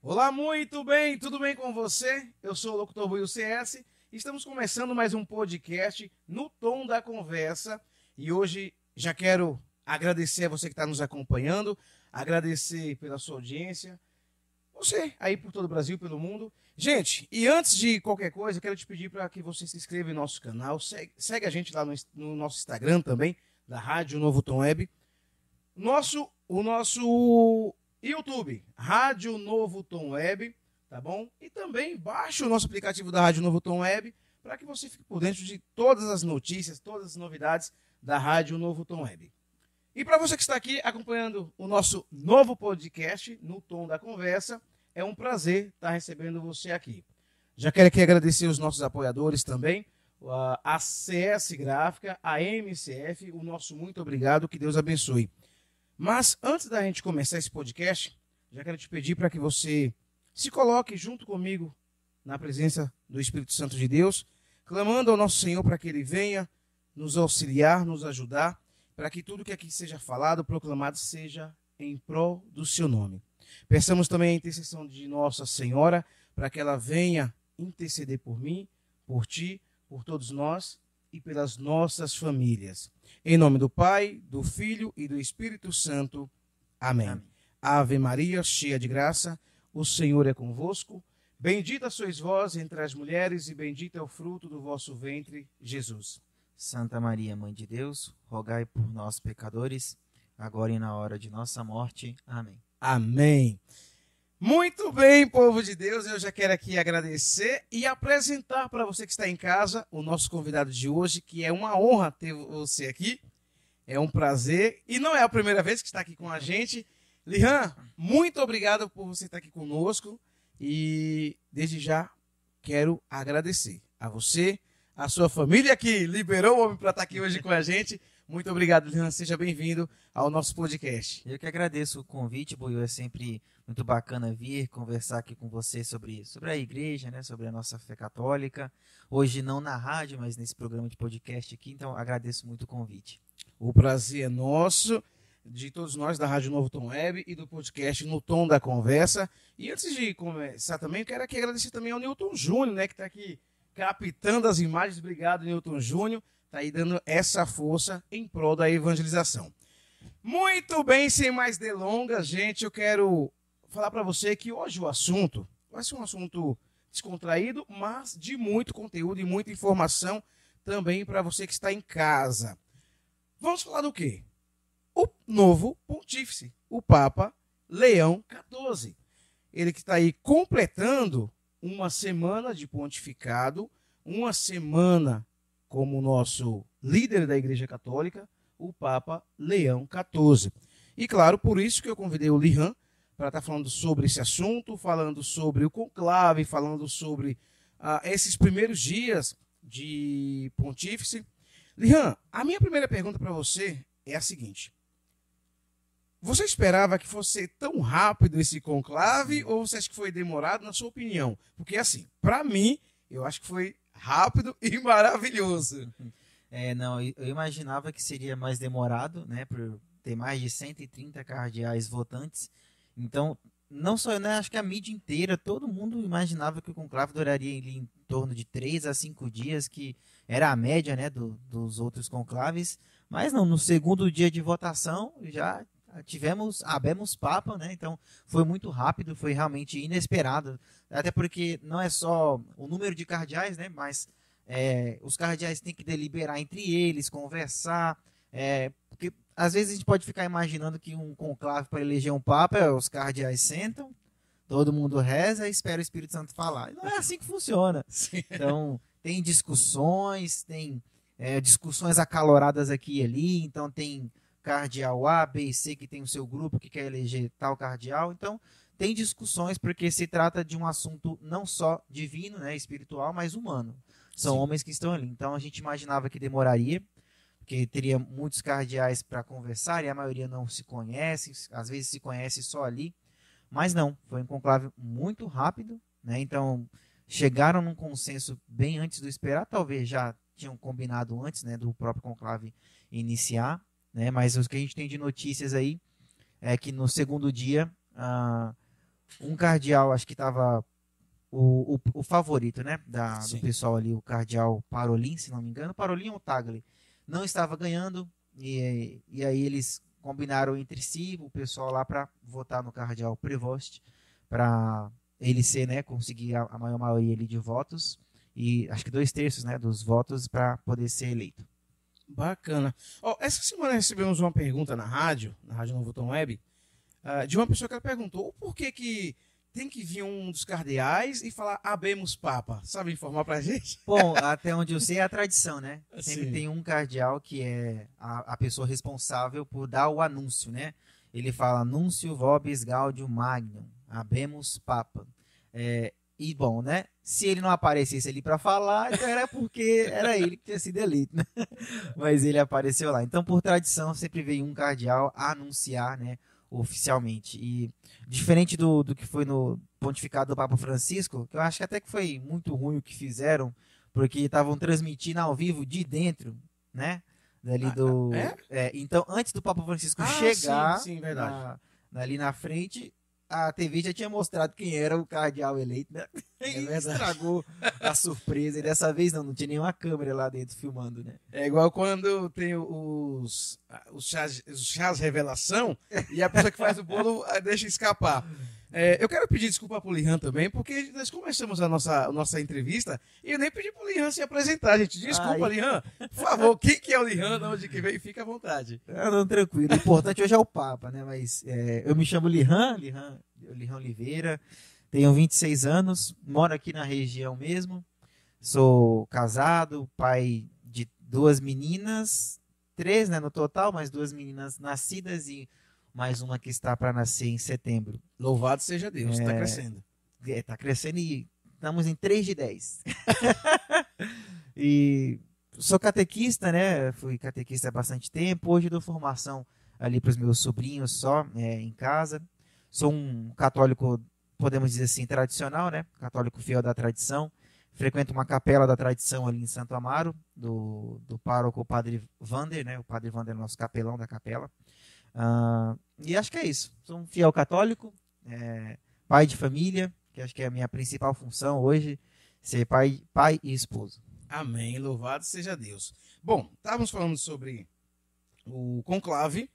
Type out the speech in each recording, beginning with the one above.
Olá, muito bem, tudo bem com você? Eu sou o Locutor Will CS e estamos começando mais um podcast no tom da conversa. E hoje já quero agradecer a você que está nos acompanhando, agradecer pela sua audiência, você aí por todo o Brasil, pelo mundo. Gente, e antes de qualquer coisa, eu quero te pedir para que você se inscreva em nosso canal, segue a gente lá no nosso Instagram também, da Rádio Novo Tom Web. O nosso YouTube, Rádio Novo Tom Web, tá bom? E também baixe o nosso aplicativo da Rádio Novo Tom Web para que você fique por dentro de todas as notícias, todas as novidades da Rádio Novo Tom Web. E para você que está aqui acompanhando o nosso novo podcast, No Tom da Conversa, é um prazer estar recebendo você aqui. Já quero aqui agradecer os nossos apoiadores também, a CS Gráfica, a MCF, o nosso muito obrigado, que Deus abençoe. Mas antes da gente começar esse podcast, já quero te pedir para que você se coloque junto comigo na presença do Espírito Santo de Deus, clamando ao nosso Senhor para que Ele venha nos auxiliar, nos ajudar, para que tudo que aqui seja falado, proclamado, seja em prol do seu nome. Peçamos também a intercessão de Nossa Senhora, para que ela venha interceder por mim, por ti, por todos nós e pelas nossas famílias. Em nome do Pai, do Filho e do Espírito Santo. Amém. Amém. Ave Maria, cheia de graça, o Senhor é convosco. Bendita sois vós entre as mulheres e bendito é o fruto do vosso ventre, Jesus. Santa Maria, Mãe de Deus, rogai por nós, pecadores, agora e na hora de nossa morte. Amém. Amém. Muito bem, povo de Deus, eu já quero aqui agradecer e apresentar para você que está em casa o nosso convidado de hoje, que é uma honra ter você aqui, é um prazer e não é a primeira vez que está aqui com a gente. Lihan, muito obrigado por você estar aqui conosco e desde já quero agradecer a você, a sua família que liberou o homem para estar aqui hoje com a gente. Muito obrigado, Lihan. Seja bem-vindo ao nosso podcast. Eu que agradeço o convite, Buiu. É sempre muito bacana vir conversar aqui com você sobre a igreja, né? Sobre a nossa fé católica. Hoje não na rádio, mas nesse programa de podcast aqui. Então, agradeço muito o convite. O prazer é nosso, de todos nós da Rádio Novo Tom Web e do podcast No Tom da Conversa. E antes de começar também, quero aqui agradecer também ao Newton Júnior, né? Que está aqui captando as imagens. Obrigado, Newton Júnior. Está aí dando essa força em prol da evangelização. Muito bem, sem mais delongas, gente, eu quero falar para você que hoje o assunto vai ser um assunto descontraído, mas de muito conteúdo e muita informação também para você que está em casa. Vamos falar do quê? O novo pontífice, o Papa Leão XIV. Ele que está aí completando uma semana de pontificado, uma semana como nosso líder da Igreja Católica, o Papa Leão XIV. E claro, por isso que eu convidei o Lihan para estar falando sobre esse assunto, falando sobre o conclave, falando sobre esses primeiros dias de pontífice. Lihan, a minha primeira pergunta para você é a seguinte. Você esperava que fosse tão rápido esse conclave ou você acha que foi demorado, na sua opinião? Porque assim, para mim, eu acho que foi rápido e maravilhoso. Não, eu imaginava que seria mais demorado, né, por ter mais de 130 cardeais votantes. Então, não só eu, né, acho que a mídia inteira, todo mundo imaginava que o conclave duraria em torno de 3 a 5 dias, que era a média, né, dos outros conclaves. Mas não, no segundo dia de votação já abemos papa, né? Então foi muito rápido, foi realmente inesperado, até porque não é só o número de cardeais, né? Mas os cardeais têm que deliberar entre eles, conversar, porque às vezes a gente pode ficar imaginando que um conclave para eleger um papa, os cardeais sentam, todo mundo reza e espera o Espírito Santo falar. E não é assim que funciona. Sim. Então tem discussões, tem discussões acaloradas aqui e ali, então tem cardeal A, B e C que tem o seu grupo que quer eleger tal cardeal. Então, tem discussões porque se trata de um assunto não só divino, né, espiritual, mas humano. São homens que estão ali. Então, a gente imaginava que demoraria, porque teria muitos cardeais para conversar e a maioria não se conhece, às vezes se conhece só ali. Mas não, foi um conclave muito rápido, né? Então, chegaram num consenso bem antes do esperar, talvez já tinham combinado antes, né, do próprio conclave iniciar. Né? Mas o que a gente tem de notícias aí é que no segundo dia um cardeal, acho que estava o favorito, né, do pessoal ali, o cardeal Parolin, se não me engano, Parolin ou Tagle, não estava ganhando, e aí eles combinaram entre si, o pessoal lá, para votar no cardeal Prevost, para ele ser, né, conseguir a maior maioria ali de votos, e acho que 2/3, né, dos votos para poder ser eleito. Bacana. Essa semana recebemos uma pergunta na Rádio Novo Tom Web, de uma pessoa que ela perguntou o porquê que tem que vir um dos cardeais e falar habemus papa. Sabe informar pra gente? Bom, até onde eu sei é a tradição, né? Sempre Sim. tem um cardeal que é a pessoa responsável por dar o anúncio, né? Ele fala Nuncio vobis gaudium magnum, habemus papa. E bom, né? Se ele não aparecesse ali para falar, então era porque era ele que tinha sido eleito, né? Mas ele apareceu lá. Então, por tradição, sempre veio um cardeal anunciar, né, oficialmente. E diferente do que foi no pontificado do Papa Francisco, que eu acho que até que foi muito ruim o que fizeram, porque estavam transmitindo ao vivo de dentro, né? Dali do. Então, antes do Papa Francisco chegar sim, verdade. ali na frente, a TV já tinha mostrado quem era o cardeal eleito, né? E estragou a surpresa. E dessa vez não tinha nenhuma câmera lá dentro filmando, né? É igual quando tem os chás revelação e a pessoa que faz o bolo deixa escapar. Eu quero pedir desculpa pro Lihan também, porque nós começamos a nossa entrevista e eu nem pedi pro Lihan se apresentar, gente. Desculpa, Lihan. Por favor, quem que é o Lihan, de onde que veio, fica à vontade. Não, tranquilo. O importante hoje é o Papa, né? Mas eu me chamo Lihan Oliveira, tenho 26 anos, moro aqui na região mesmo, sou casado, pai de 2 meninas, 3, né, no total, mas 2 meninas nascidas e mais uma que está para nascer em setembro. Louvado seja Deus, está crescendo. Está crescendo e estamos em 3 de 10. E sou catequista, né? Fui catequista há bastante tempo. Hoje dou formação ali para os meus sobrinhos só, em casa. Sou um católico, podemos dizer assim, tradicional, né? Católico fiel da tradição. Frequento uma capela da tradição ali em Santo Amaro, do pároco Padre Vander, né? O Padre Vander é o nosso capelão da capela. E acho que é isso. Sou um fiel católico, pai de família, que acho que é a minha principal função hoje, ser pai e esposo. Amém, louvado seja Deus. Bom, estávamos falando sobre o conclave,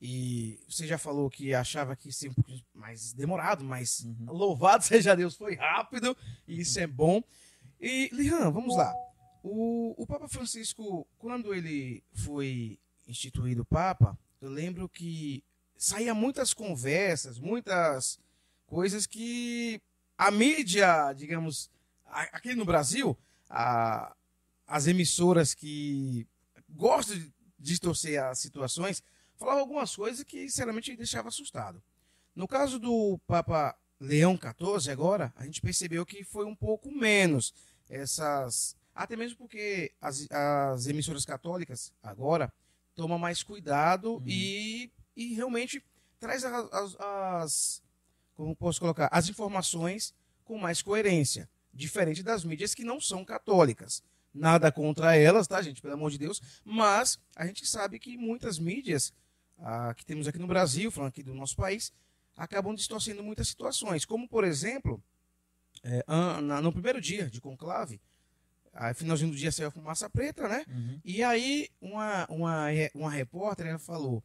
e você já falou que achava que ia ser um pouco mais demorado, mas louvado seja Deus, foi rápido, e isso é bom. E, Lihan, vamos lá. O Papa Francisco, quando ele foi instituído Papa, eu lembro que saía muitas conversas, muitas coisas que a mídia, digamos, aqui no Brasil, as emissoras que gostam de distorcer as situações, falavam algumas coisas que, sinceramente, deixava assustado. No caso do Papa Leão XIV, agora, a gente percebeu que foi um pouco menos até mesmo porque as emissoras católicas, agora, toma mais cuidado e realmente traz como posso colocar, as informações com mais coerência, diferente das mídias que não são católicas. Nada contra elas, tá, gente? Pelo amor de Deus. Mas a gente sabe que muitas mídias que temos aqui no Brasil, falando aqui do nosso país, acabam distorcendo muitas situações. Como, por exemplo, no primeiro dia de conclave, finalzinho do dia saiu a fumaça preta, né? E aí uma repórter, ela falou: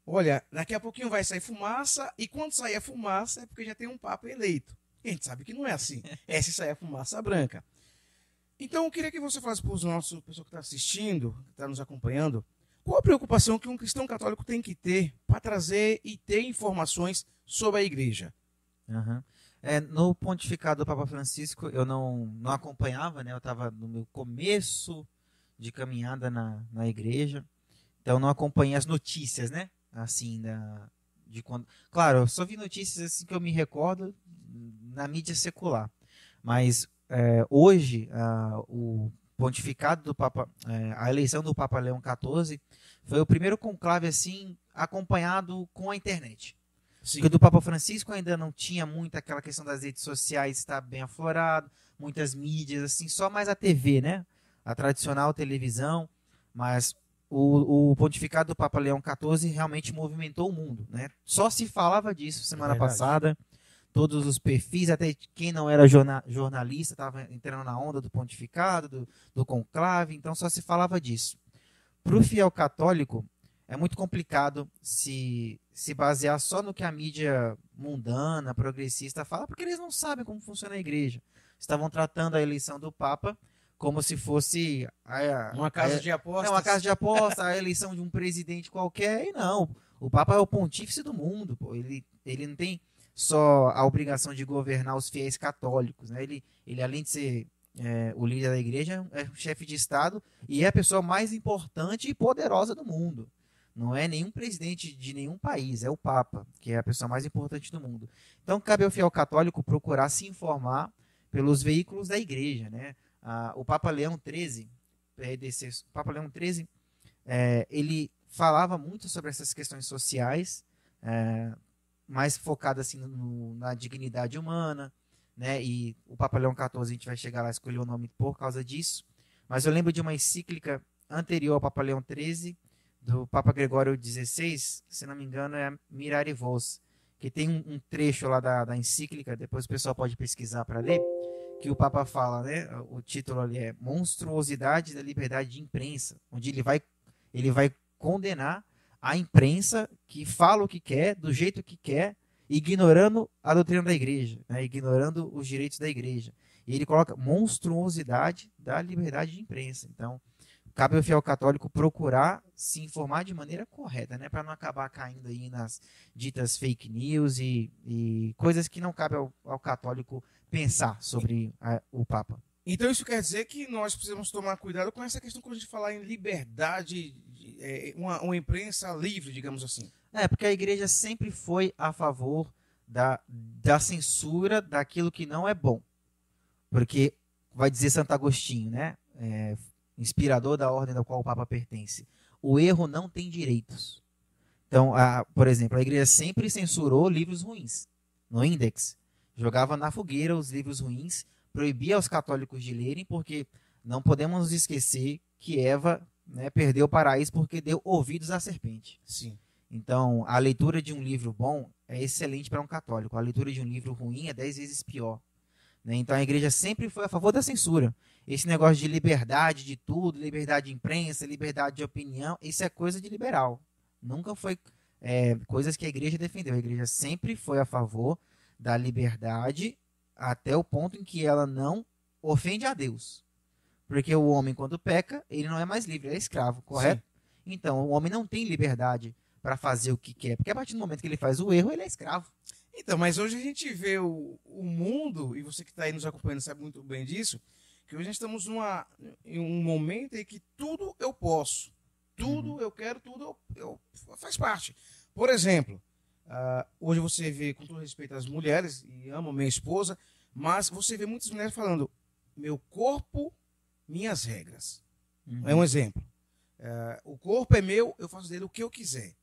olha, daqui a pouquinho vai sair fumaça, e quando sair a fumaça é porque já tem um papa eleito. E a gente sabe que não é assim. É se sair a fumaça branca. Então eu queria que você falasse para os nossos pessoal que está assistindo, que está nos acompanhando, qual a preocupação que um cristão católico tem que ter para trazer e ter informações sobre a igreja? No pontificado do Papa Francisco, eu não acompanhava, né? Eu estava no meu começo de caminhada na igreja, então não acompanhei as notícias, né? Assim, de quando... Claro, eu só vi notícias assim que eu me recordo na mídia secular, mas hoje o pontificado do Papa, a eleição do Papa Leão XIV foi o primeiro conclave assim acompanhado com a internet. Sim. Porque do Papa Francisco ainda não tinha muito aquela questão das redes sociais estar bem aflorado, muitas mídias, assim, só mais a TV, né? A tradicional televisão, mas o pontificado do Papa Leão XIV realmente movimentou o mundo, né? Só se falava disso semana passada, todos os perfis, até quem não era jornalista estava entrando na onda do pontificado, do conclave, então só se falava disso. Para o fiel católico, é muito complicado se basear só no que a mídia mundana, progressista fala, porque eles não sabem como funciona a igreja. Estavam tratando a eleição do Papa como se fosse uma casa de apostas. Uma casa de apostas, a eleição de um presidente qualquer, e não. O Papa é o pontífice do mundo, pô. Ele não tem só a obrigação de governar os fiéis católicos, né? Ele além de ser o líder da igreja, é o chefe de Estado e é a pessoa mais importante e poderosa do mundo. Não é nenhum presidente de nenhum país, é o Papa, que é a pessoa mais importante do mundo. Então, cabe ao fiel católico procurar se informar pelos veículos da igreja, né? O Papa Leão XIII, o Papa Leão XIII, ele falava muito sobre essas questões sociais, mais focado assim na dignidade humana, né? E o Papa Leão XIV, a gente vai chegar lá, escolher o nome por causa disso. Mas eu lembro de uma encíclica anterior ao Papa Leão XIII, do Papa Gregório XVI, se não me engano é Mirare Vos, que tem um trecho lá da encíclica, depois o pessoal pode pesquisar para ler, que o Papa fala, né? O título ali é Monstruosidade da Liberdade de Imprensa, onde ele vai condenar a imprensa que fala o que quer, do jeito que quer, ignorando a doutrina da igreja, né? Ignorando os direitos da igreja. E ele coloca monstruosidade da liberdade de imprensa. Então, cabe ao fiel católico procurar se informar de maneira correta, né? Para não acabar caindo aí nas ditas fake news e coisas que não cabe ao católico pensar sobre o Papa. Então isso quer dizer que nós precisamos tomar cuidado com essa questão quando a gente falar em liberdade, uma imprensa livre, digamos assim. Porque a igreja sempre foi a favor da censura daquilo que não é bom. Porque, vai dizer Santo Agostinho, né? Inspirador da ordem da qual o Papa pertence, o erro não tem direitos. Então, por exemplo, a igreja sempre censurou livros ruins. No Index, jogava na fogueira os livros ruins, proibia aos católicos de lerem, porque não podemos nos esquecer que Eva, né, perdeu o paraíso porque deu ouvidos à serpente. Sim. Então, a leitura de um livro bom é excelente para um católico. A leitura de um livro ruim é 10 vezes pior. Então a igreja sempre foi a favor da censura. Esse negócio de liberdade de tudo, liberdade de imprensa, liberdade de opinião, isso é coisa de liberal. Nunca foi coisas que a igreja defendeu. A igreja sempre foi a favor da liberdade até o ponto em que ela não ofende a Deus. Porque o homem, quando peca, ele não é mais livre, ele é escravo, correto? Sim. Então o homem não tem liberdade para fazer o que quer, porque a partir do momento que ele faz o erro, ele é escravo. Então, mas hoje a gente vê o mundo, e você que está aí nos acompanhando sabe muito bem disso, que hoje estamos em um momento em que tudo eu posso, tudo eu quero, tudo eu faz parte. Por exemplo, hoje você vê, com todo respeito às mulheres, e amo minha esposa, mas você vê muitas mulheres falando, meu corpo, minhas regras. É um exemplo. O corpo é meu, eu faço dele o que eu quiser.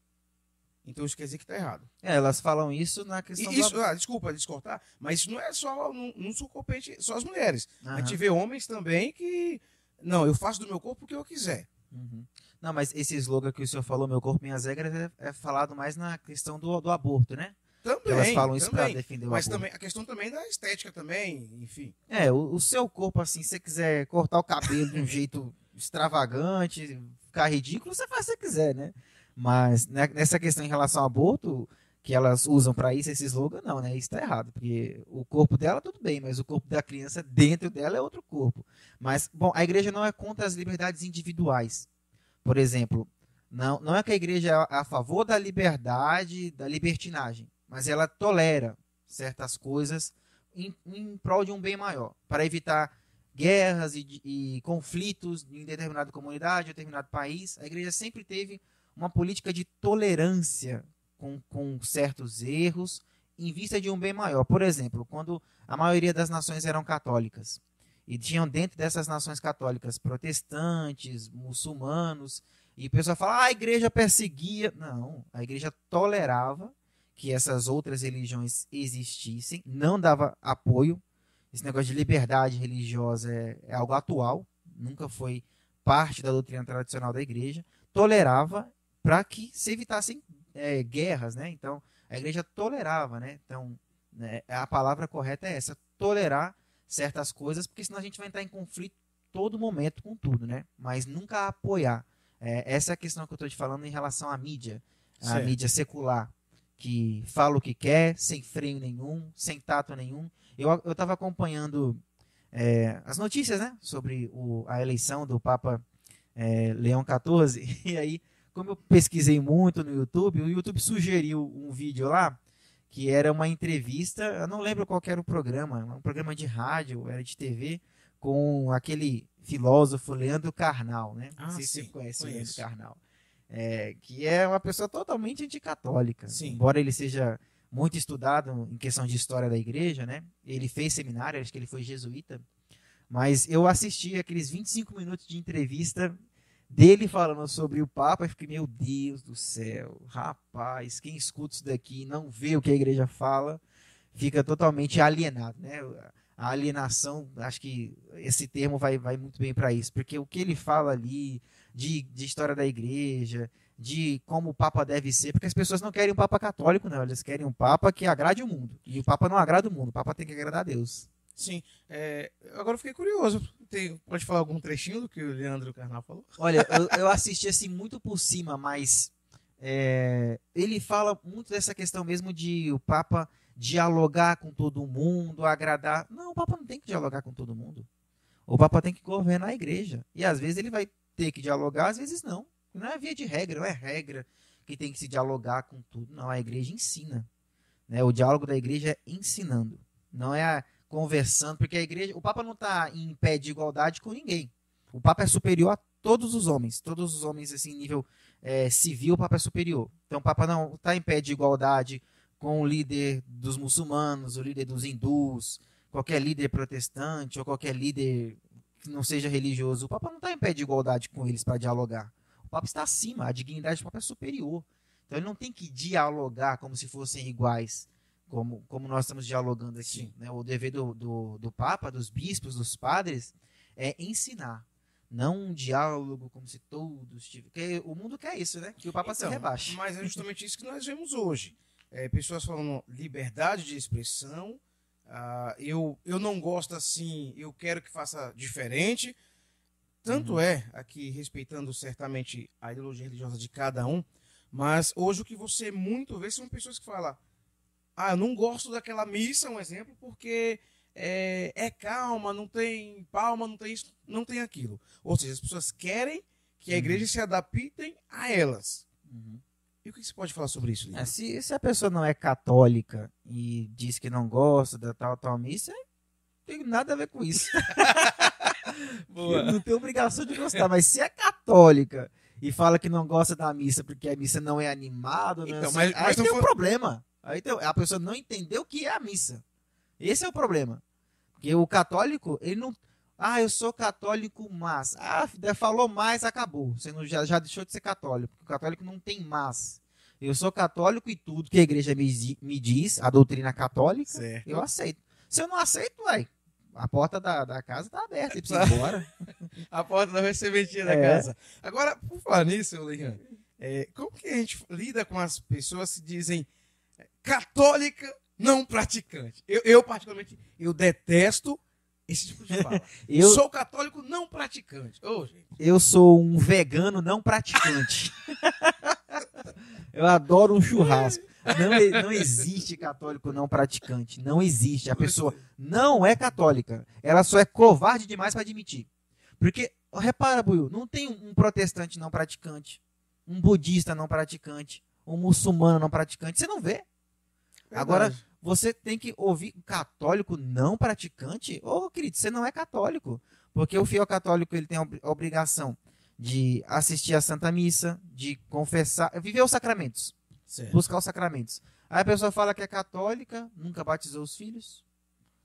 Então isso quer dizer que está errado. Elas falam isso na questão desculpa descortar, mas isso não é só, não sou competente só as mulheres. A gente vê homens também que, não, eu faço do meu corpo o que eu quiser. Não, mas esse slogan que o senhor falou, meu corpo, minhas regras, é falado mais na questão do aborto, né? Também. Elas falam isso para defender o aborto. Mas também, a questão também da estética também, enfim. O seu corpo, assim, se você quiser cortar o cabelo de um jeito extravagante, ficar ridículo, você faz o que você quiser, né? Mas nessa questão em relação ao aborto, que elas usam para isso, esse slogan, não, né? Isso está errado, porque o corpo dela tudo bem, mas o corpo da criança dentro dela é outro corpo. Mas, bom, a igreja não é contra as liberdades individuais. Por exemplo, não é que a igreja é a favor da liberdade, da libertinagem, mas ela tolera certas coisas em prol de um bem maior, para evitar guerras e conflitos em determinada comunidade, determinado país. A igreja sempre teve uma política de tolerância com certos erros em vista de um bem maior. Por exemplo, quando a maioria das nações eram católicas e tinham dentro dessas nações católicas protestantes, muçulmanos, e o pessoal fala, a igreja perseguia. Não, a igreja tolerava que essas outras religiões existissem, não dava apoio. Esse negócio de liberdade religiosa é algo atual, nunca foi parte da doutrina tradicional da igreja, tolerava para que se evitassem guerras, né? Então, a igreja tolerava, né? Então, né? A palavra correta é essa, tolerar certas coisas, porque senão a gente vai entrar em conflito todo momento com tudo, né? Mas nunca apoiar. Essa é a questão que eu estou te falando em relação à mídia, a mídia secular, que fala o que quer, sem freio nenhum, sem tato nenhum. Eu estava acompanhando as notícias, né, sobre a eleição do Papa Leão XIV, e aí, como eu pesquisei muito no YouTube, o YouTube sugeriu um vídeo lá, que era uma entrevista, eu não lembro qual que era o programa, um programa de rádio, era de TV, com aquele filósofo Leandro Carnal, né? Não sei se você conhece o Leandro Carnal. Que é uma pessoa totalmente anticatólica. Sim. Embora ele seja muito estudado em questão de história da igreja, né? Ele fez seminário, acho que ele foi jesuíta. Mas eu assisti aqueles 25 minutos de entrevista dele falando sobre o Papa e fiquei, meu Deus do céu, rapaz, quem escuta isso daqui e não vê o que a igreja fala, fica totalmente alienado, né? A alienação, acho que esse termo vai muito bem para isso, porque o que ele fala ali de história da igreja, de como o Papa deve ser, porque as pessoas não querem um Papa católico, não, elas querem um Papa que agrade o mundo, e o Papa não agrada o mundo, o Papa tem que agradar a Deus. Sim, agora eu fiquei curioso, pode falar algum trechinho do que o Leandro Carnal falou? Olha, eu assisti assim muito por cima, mas ele fala muito dessa questão mesmo de o Papa dialogar com todo mundo, agradar. Não, o Papa não tem que dialogar com todo mundo. O Papa tem que governar a igreja. E às vezes ele vai ter que dialogar, às vezes não. Não é via de regra, não é regra que tem que se dialogar com tudo. Não, a igreja ensina. Né? O diálogo da igreja é ensinando. Não é conversando, porque a igreja, o Papa não está em pé de igualdade com ninguém. O Papa é superior a todos os homens assim, em nível civil, o Papa é superior. Então o Papa não está em pé de igualdade com o líder dos muçulmanos, o líder dos hindus, qualquer líder protestante ou qualquer líder que não seja religioso. O Papa não está em pé de igualdade com eles para dialogar. O Papa está acima, a dignidade do Papa é superior. Então ele não tem que dialogar como se fossem iguais, como nós estamos dialogando aqui. Né? O dever do Papa, dos bispos, dos padres, é ensinar. Não um diálogo como se todos tivessem. Porque o mundo quer isso, né? Que o Papa se rebaixe. Mas é justamente isso que nós vemos hoje. Pessoas falando liberdade de expressão, eu não gosto assim, eu quero que faça diferente. Tanto aqui respeitando certamente a ideologia religiosa de cada um, mas hoje o que você muito vê são pessoas que falam, eu não gosto daquela missa, um exemplo, porque é calma, não tem palma, não tem isso, não tem aquilo. Ou seja, as pessoas querem que a igreja se adaptem a elas. E o que você pode falar sobre isso, Lívia? Se a pessoa não é católica e diz que não gosta da tal missa, não tem nada a ver com isso. Não tem obrigação de gostar, mas se é católica e fala que não gosta da missa porque a missa não é animada, então, aí tem um problema. Aí a pessoa não entendeu o que é a missa. Esse é o problema. Porque o católico, ele não... eu sou católico, mas... falou mais, acabou. Você já deixou de ser católico. Porque o católico não tem mas. Eu sou católico e tudo que a igreja me diz, a doutrina católica, certo, eu aceito. Se eu não aceito, a porta da casa está aberta. Precisa ir embora. A porta da recebentinha da casa. Agora, por falar nisso, Leandro, como que a gente lida com as pessoas que dizem católica não praticante? Eu particularmente, eu detesto esse tipo de fala. Eu sou católico não praticante. Gente. Eu sou um vegano não praticante. Eu adoro um churrasco. Não existe católico não praticante. Não existe. A pessoa não é católica. Ela só é covarde demais para admitir. Porque, repara, Buiu, não tem um protestante não praticante, um budista não praticante, um muçulmano não praticante. Você não vê. Verdade. Agora, você tem que ouvir católico não praticante. Querido, você não é católico. Porque o fiel católico ele tem a obrigação de assistir a Santa Missa, de confessar, viver os sacramentos. Certo. Buscar os sacramentos. Aí a pessoa fala que é católica, nunca batizou os filhos,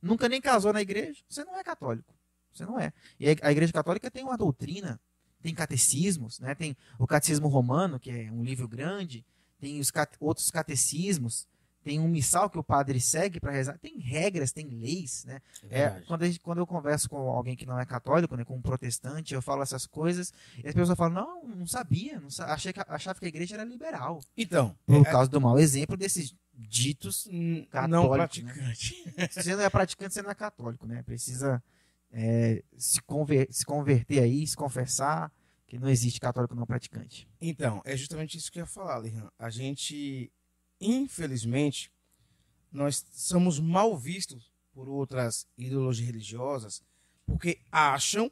nunca nem casou na igreja. Você não é católico. Você não é. E a igreja católica tem uma doutrina, tem catecismos, né? Tem o Catecismo Romano, que é um livro grande, tem outros catecismos, tem um missal que o padre segue para rezar, tem regras, tem leis, né? Quando eu converso com alguém que não é católico, né, com um protestante, eu falo essas coisas, e as pessoas falam, não sabia, achava que a igreja era liberal. Então, por causa do mau exemplo desses ditos Não católicos, né? praticante. Se você não é praticante, você não é católico, né? Precisa se converter aí, se confessar, que não existe católico não praticante. Então, é justamente isso que eu ia falar, Lihan. A gente, infelizmente, nós somos mal vistos por outras ideologias religiosas porque acham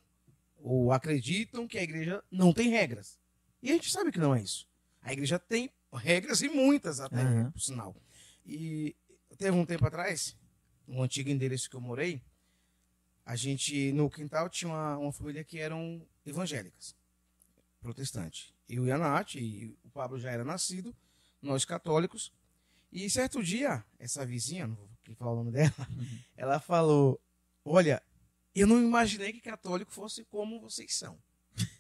ou acreditam que a igreja não tem regras. E a gente sabe que não é isso. A igreja tem regras e muitas até, Uhum. por sinal. E teve um tempo atrás, no antigo endereço que eu morei, a gente, no quintal, tinha uma família que eram evangélicas, protestantes. Eu e a Nath, e o Pablo já era nascido, nós católicos. E certo dia, essa vizinha, não vou aqui falar o nome dela, ela falou, olha, eu não imaginei que católico fosse como vocês são.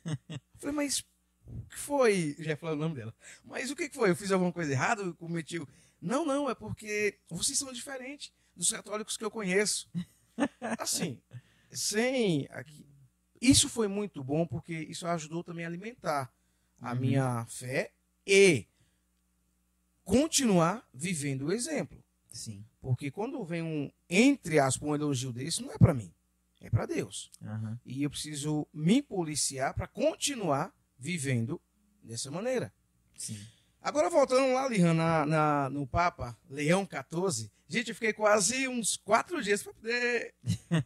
Eu falei, mas o que foi? Já falou o nome dela. Mas o que foi? Eu fiz alguma coisa errada? Eu cometi... Não, é porque vocês são diferentes dos católicos que eu conheço. Assim, sem... Isso foi muito bom porque isso ajudou também a alimentar a minha fé e continuar vivendo o exemplo. Sim. Porque quando vem entre aspas, um elogio desse, não é para mim, é para Deus. Uhum. E eu preciso me policiar para continuar vivendo dessa maneira. Sim. Agora, voltando lá, Lihan, no Papa Leão XIV, gente, eu fiquei quase uns 4 dias para poder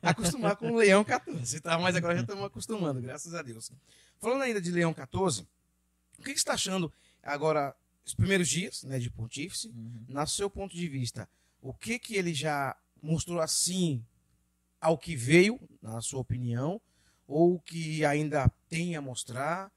acostumar com o Leão XIV, tá? Mas agora já estamos acostumando, graças a Deus. Falando ainda de Leão XIV, o que você está achando agora, os primeiros dias, né, de pontífice, no seu ponto de vista, o que ele já mostrou assim ao que veio, na sua opinião, ou o que ainda tem a mostrar?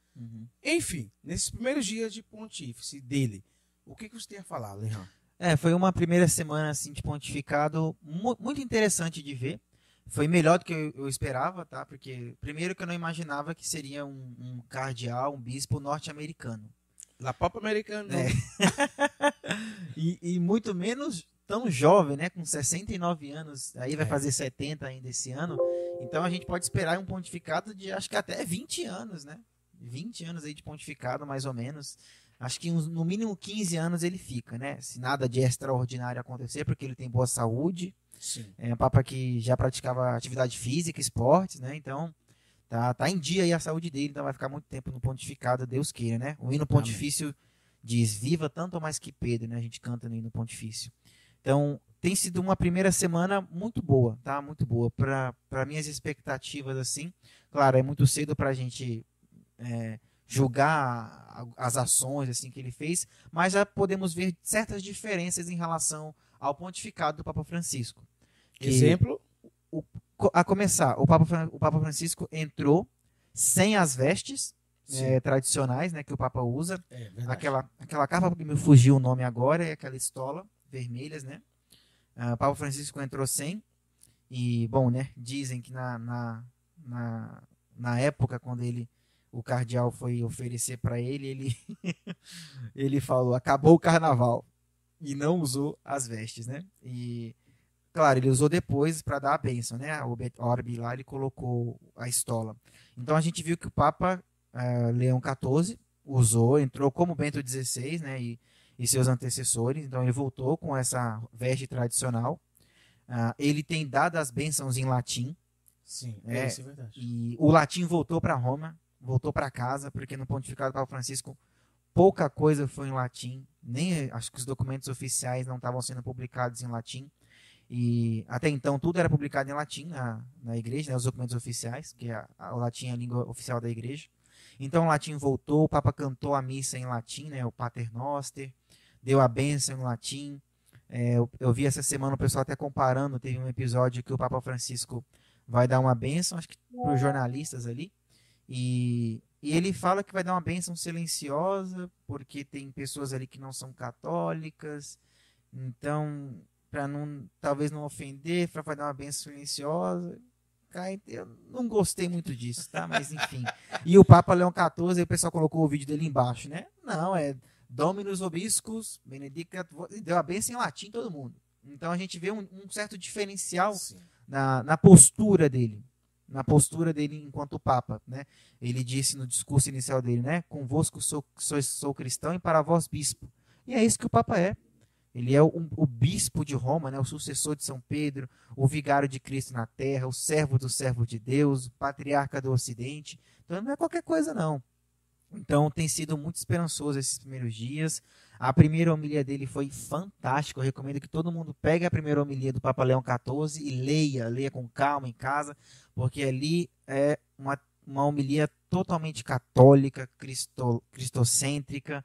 Enfim, nesses primeiros dias de pontífice dele, o que você tem a falar, Leandro? Foi uma primeira semana assim de pontificado muito interessante de ver. Foi melhor do que eu esperava, tá? Porque primeiro que eu não imaginava que seria um cardeal, um bispo norte-americano. La Papa Americano. E muito menos tão jovem, né? Com 69 anos, aí vai fazer 70 ainda esse ano. Então a gente pode esperar um pontificado de acho que até 20 anos, né? 20 anos aí de pontificado, mais ou menos. Acho que no mínimo 15 anos ele fica, né? Se nada de extraordinário acontecer, porque ele tem boa saúde. Sim. É um papa que já praticava atividade física, esportes, né? Então, tá em dia aí a saúde dele, então vai ficar muito tempo no pontificado, Deus queira, né? O hino pontifício diz, viva tanto ou mais que Pedro, né? A gente canta no hino pontifício. Então, tem sido uma primeira semana muito boa, tá? Muito boa. Para minhas expectativas, assim. Claro, é muito cedo para a gente julgar as ações assim que ele fez, mas já podemos ver certas diferenças em relação ao pontificado do Papa Francisco. Exemplo? A começar, o Papa Francisco entrou sem as vestes tradicionais, né, que o Papa usa. Aquela capa que me fugiu o nome agora, é aquela estola vermelhas, né? O Papa Francisco entrou sem. E, bom, né, dizem que na época, quando o cardeal foi oferecer para ele ele falou, acabou o carnaval, e não usou as vestes, né? E, claro, ele usou depois para dar a bênção, né? O Orbe lá, ele colocou a estola. Então a gente viu que o Papa Leão XIV usou, entrou como Bento XVI, né? E seus antecessores, então ele voltou com essa veste tradicional. Ele tem dado as bênçãos em latim. Sim, isso é verdade. E o latim voltou para Roma, voltou para casa, porque no pontificado do Papa Francisco pouca coisa foi em latim, nem acho que os documentos oficiais não estavam sendo publicados em latim, e até então tudo era publicado em latim na igreja, né, os documentos oficiais, que o latim é a língua oficial da igreja. Então o latim voltou, o Papa cantou a missa em latim, né, o Pater Noster, deu a bênção em latim. Eu vi essa semana o pessoal até comparando, teve um episódio que o Papa Francisco vai dar uma bênção, acho que para os jornalistas ali, e ele fala que vai dar uma bênção silenciosa, porque tem pessoas ali que não são católicas, então, para talvez não ofender, vai dar uma bênção silenciosa. Eu não gostei muito disso, tá? Mas enfim. E o Papa Leão XIV, o pessoal colocou o vídeo dele embaixo, né? Não, Dominus Vobiscus, Benedicat, deu a bênção em latim todo mundo. Então a gente vê um certo diferencial na postura dele. Na postura dele enquanto Papa, né? Ele disse no discurso inicial dele, né? Convosco sou cristão e para vós bispo. E é isso que o Papa é. Ele é o bispo de Roma, né? O sucessor de São Pedro, o vigário de Cristo na terra, o servo do servo de Deus, o patriarca do Ocidente. Então não é qualquer coisa, não. Então tem sido muito esperançoso esses primeiros dias. A primeira homilia dele foi fantástica. Eu recomendo que todo mundo pegue a primeira homilia do Papa Leão XIV e leia com calma em casa, porque ali é uma homilia totalmente católica, cristocêntrica,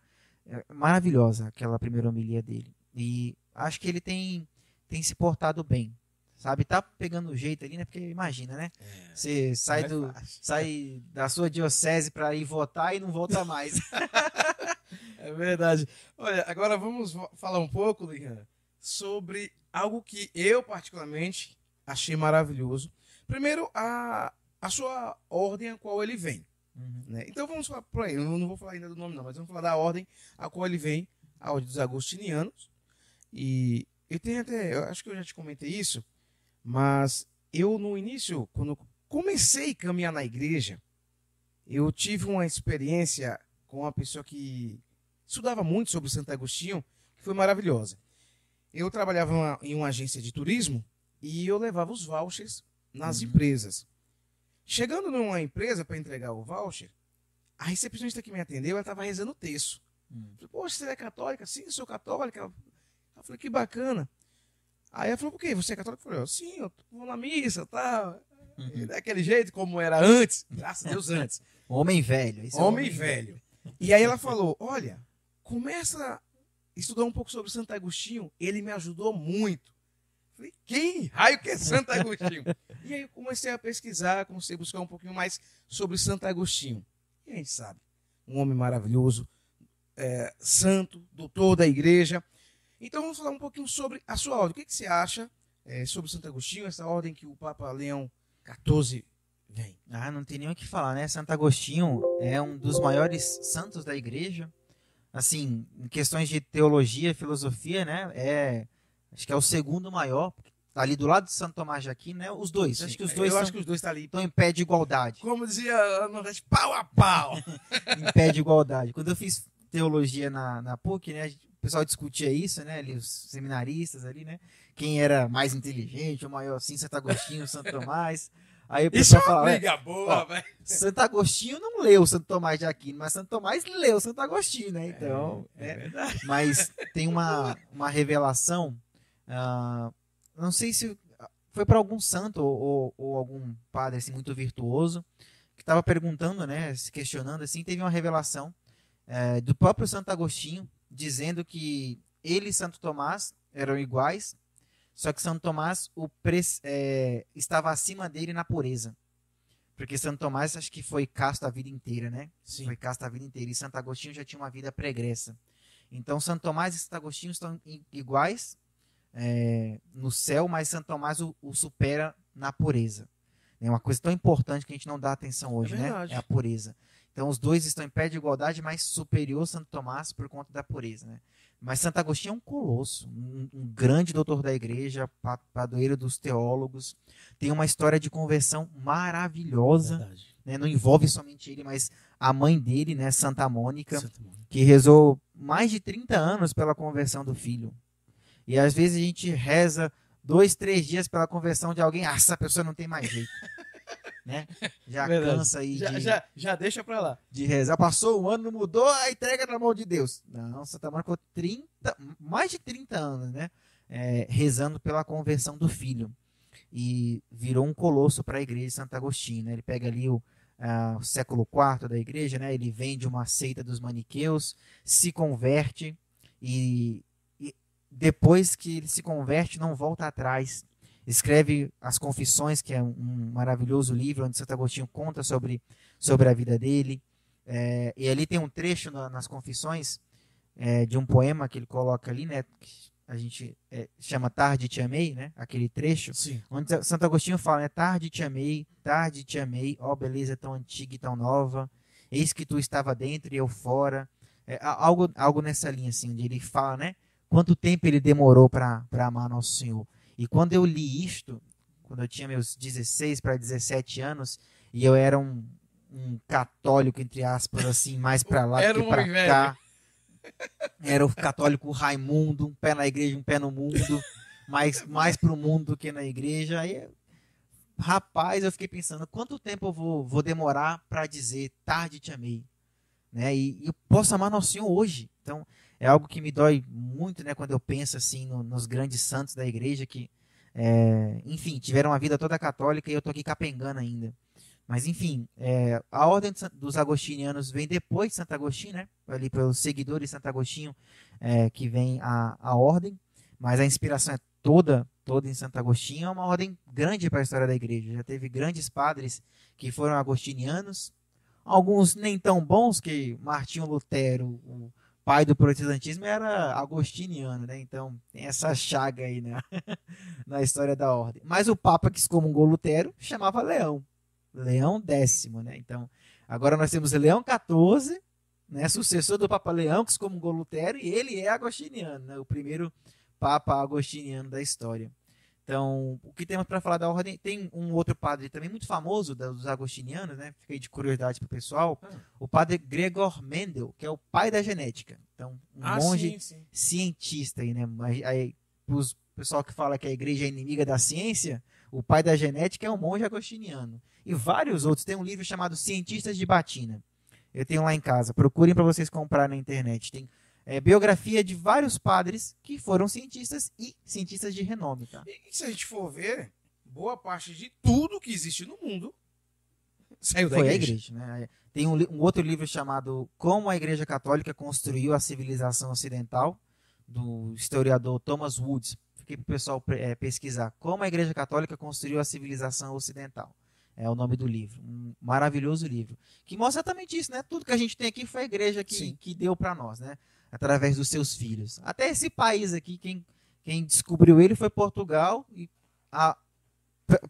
maravilhosa aquela primeira homilia dele. E acho que ele tem se portado bem, sabe? Tá pegando o jeito ali, né? Porque imagina, né? Você sai da sua diocese para ir votar e não volta mais. É verdade. Olha, agora vamos falar um pouco, Ligan, sobre algo que eu particularmente achei maravilhoso. Primeiro, a sua ordem a qual ele vem. Né? Então vamos falar por aí. Eu não vou falar ainda do nome não, mas vamos falar da ordem a qual ele vem, a ordem dos agostinianos. E eu tenho até, eu acho que eu já te comentei isso, mas eu no início, quando eu comecei a caminhar na igreja, eu tive uma experiência com uma pessoa que estudava muito sobre Santo Agostinho, que foi maravilhosa. Eu trabalhava em uma agência de turismo e eu levava os vouchers nas empresas. Chegando numa empresa para entregar o voucher, a recepcionista que me atendeu, ela estava rezando o terço. Falei, poxa, você é católica? Sim, eu sou católica. Eu falei, que bacana. Aí ela falou, por quê? Você é católica? Eu falei, sim, eu vou na missa, tá? Daquele jeito como era antes, graças a Deus antes. Homem velho. Homem velho. E aí ela falou, olha, começa a estudar um pouco sobre Santo Agostinho, ele me ajudou muito. Falei, quem raio que é Santo Agostinho? E aí eu comecei a pesquisar, comecei a buscar um pouquinho mais sobre Santo Agostinho. E a gente sabe, um homem maravilhoso, santo, doutor da igreja. Então vamos falar um pouquinho sobre a sua ordem. O que você acha sobre Santo Agostinho, essa ordem que o Papa Leão XIV vem? Não tem nem o que falar, né? Santo Agostinho é um dos maiores santos da igreja. Assim, em questões de teologia, filosofia, né? Acho que é o segundo maior. Tá ali do lado de Santo Tomás de Aquino, né? Os dois. Sim, acho que os dois estão ali. Estão em pé de igualdade. Como dizia a Nordeste, pau a pau. Em pé de igualdade. Quando eu fiz teologia na PUC, né? O pessoal discutia isso, né? Ali, os seminaristas ali, né? Quem era mais inteligente, o maior assim, Santo Agostinho, Santo Tomás. Aí o pessoal falava, briga boa, velho. Santo Agostinho não leu Santo Tomás de Aquino, mas Santo Tomás leu Santo Agostinho, né? Então, é verdade. Mas tem uma revelação, não sei se foi para algum santo ou algum padre assim, muito virtuoso, que estava perguntando, né? Se questionando, assim, teve uma revelação do próprio Santo Agostinho, dizendo que ele e Santo Tomás eram iguais, só que Santo Tomás estava acima dele na pureza. Porque Santo Tomás acho que foi casto a vida inteira, né? Sim. Foi casto a vida inteira. E Santo Agostinho já tinha uma vida pregressa. Então Santo Tomás e Santo Agostinho estão iguais no céu, mas Santo Tomás o supera na pureza. É uma coisa tão importante que a gente não dá atenção hoje, né? É a pureza. Então os dois estão em pé de igualdade, mas superior Santo Tomás por conta da pureza, né? Mas Santo Agostinho é um colosso, um grande doutor da igreja, padroeiro dos teólogos. Tem uma história de conversão maravilhosa, né? Não envolve somente ele, mas a mãe dele, né? Santa Mônica, que rezou mais de 30 anos pela conversão do filho. E às vezes a gente reza 2, 3 dias pela conversão de alguém, essa pessoa não tem mais jeito. Né? Já cansa aí já deixa pra lá. De rezar. Passou um ano, não mudou, a entrega na mão de Deus. Não, Santa Mônica ficou mais de 30 anos, né? Rezando pela conversão do filho. E virou um colosso para a igreja de Santo Agostinho, né? Ele pega ali o século IV da igreja, né? Ele vem de uma seita dos maniqueus, se converte e depois que ele se converte, não volta atrás. Escreve as Confissões, que é um maravilhoso livro onde Santo Agostinho conta sobre a vida dele. E ali tem um trecho nas Confissões de um poema que ele coloca ali, né? Que a gente chama Tarde Te Amei, né? Aquele trecho. Sim. Onde Santo Agostinho fala, né? Tarde te amei, ó beleza tão antiga e tão nova. Eis que tu estava dentro e eu fora. Algo nessa linha, assim, onde ele fala, né? Quanto tempo ele demorou para amar Nosso Senhor. E quando eu li isto, quando eu tinha meus 16 para 17 anos, e eu era um católico, entre aspas, assim, mais para lá do que para cá, Era o católico Raimundo, um pé na igreja, um pé no mundo, mais pro mundo do que na igreja. Aí, rapaz, eu fiquei pensando, quanto tempo eu vou demorar para dizer tarde te amei? Né? E eu posso amar nosso Senhor hoje. Então, é algo que me dói muito, né, quando eu penso assim nos grandes santos da igreja que, enfim, tiveram uma vida toda católica e eu tô aqui capengando ainda. Mas, enfim, a ordem dos agostinianos vem depois de Santo Agostinho, né? Ali pelos seguidores de Santo Agostinho que vem a ordem, mas a inspiração é toda em Santo Agostinho. É uma ordem grande para a história da igreja. Já teve grandes padres que foram agostinianos, alguns nem tão bons, que Martinho Lutero, o pai do protestantismo, era agostiniano, né? Então tem essa chaga aí, né? Na história da ordem. Mas o Papa que excomungou Lutero chamava Leão X, né? Então, agora nós temos Leão XIV, né? Sucessor do Papa Leão, que excomungou Lutero, e ele é agostiniano, né? O primeiro Papa agostiniano da história. Então, o que temos para falar da ordem? Tem um outro padre também muito famoso dos agostinianos, né? Fica aí de curiosidade para o pessoal. O padre Gregor Mendel, que é o pai da genética. Então, monge cientista aí, né? Aí, os pessoal que fala que a igreja é inimiga da ciência, o pai da genética é um monge agostiniano. E vários outros. Tem um livro chamado Cientistas de Batina. Eu tenho lá em casa. Procurem para vocês comprar na internet. Tem biografia de vários padres que foram cientistas e cientistas de renome. Tá? E se a gente for ver, boa parte de tudo que existe no mundo saiu da igreja. Foi a igreja. Né? Tem um outro livro chamado Como a Igreja Católica Construiu a Civilização Ocidental, do historiador Thomas Woods. Fiquei para o pessoal pesquisar. Como a Igreja Católica Construiu a Civilização Ocidental. É o nome do livro. Um maravilhoso livro. Que mostra exatamente isso, né? Tudo que a gente tem aqui foi a igreja que deu para nós, né? Através dos seus filhos. Até esse país aqui, quem descobriu ele foi Portugal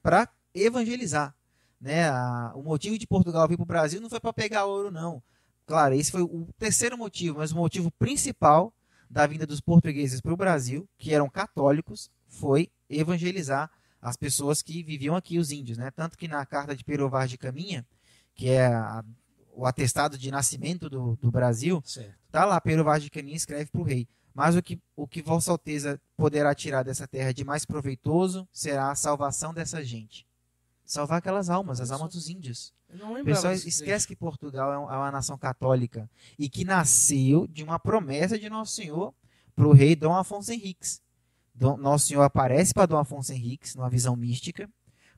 para evangelizar. Né? O motivo de Portugal vir para o Brasil não foi para pegar ouro, não. Claro, esse foi o terceiro motivo, mas o motivo principal da vinda dos portugueses para o Brasil, que eram católicos, foi evangelizar as pessoas que viviam aqui, os índios. Né? Tanto que na carta de Pero Vaz de Caminha, que é o atestado de nascimento do Brasil, tá lá, Pero Vaz de Caminha escreve para o rei. Mas o que Vossa Alteza poderá tirar dessa terra de mais proveitoso será a salvação dessa gente. Salvar aquelas almas, as almas dos índios. O pessoal esquece que Portugal é uma nação católica e que nasceu de uma promessa de Nosso Senhor para o rei Dom Afonso Henriques. Nosso Senhor aparece para Dom Afonso Henriques numa visão mística,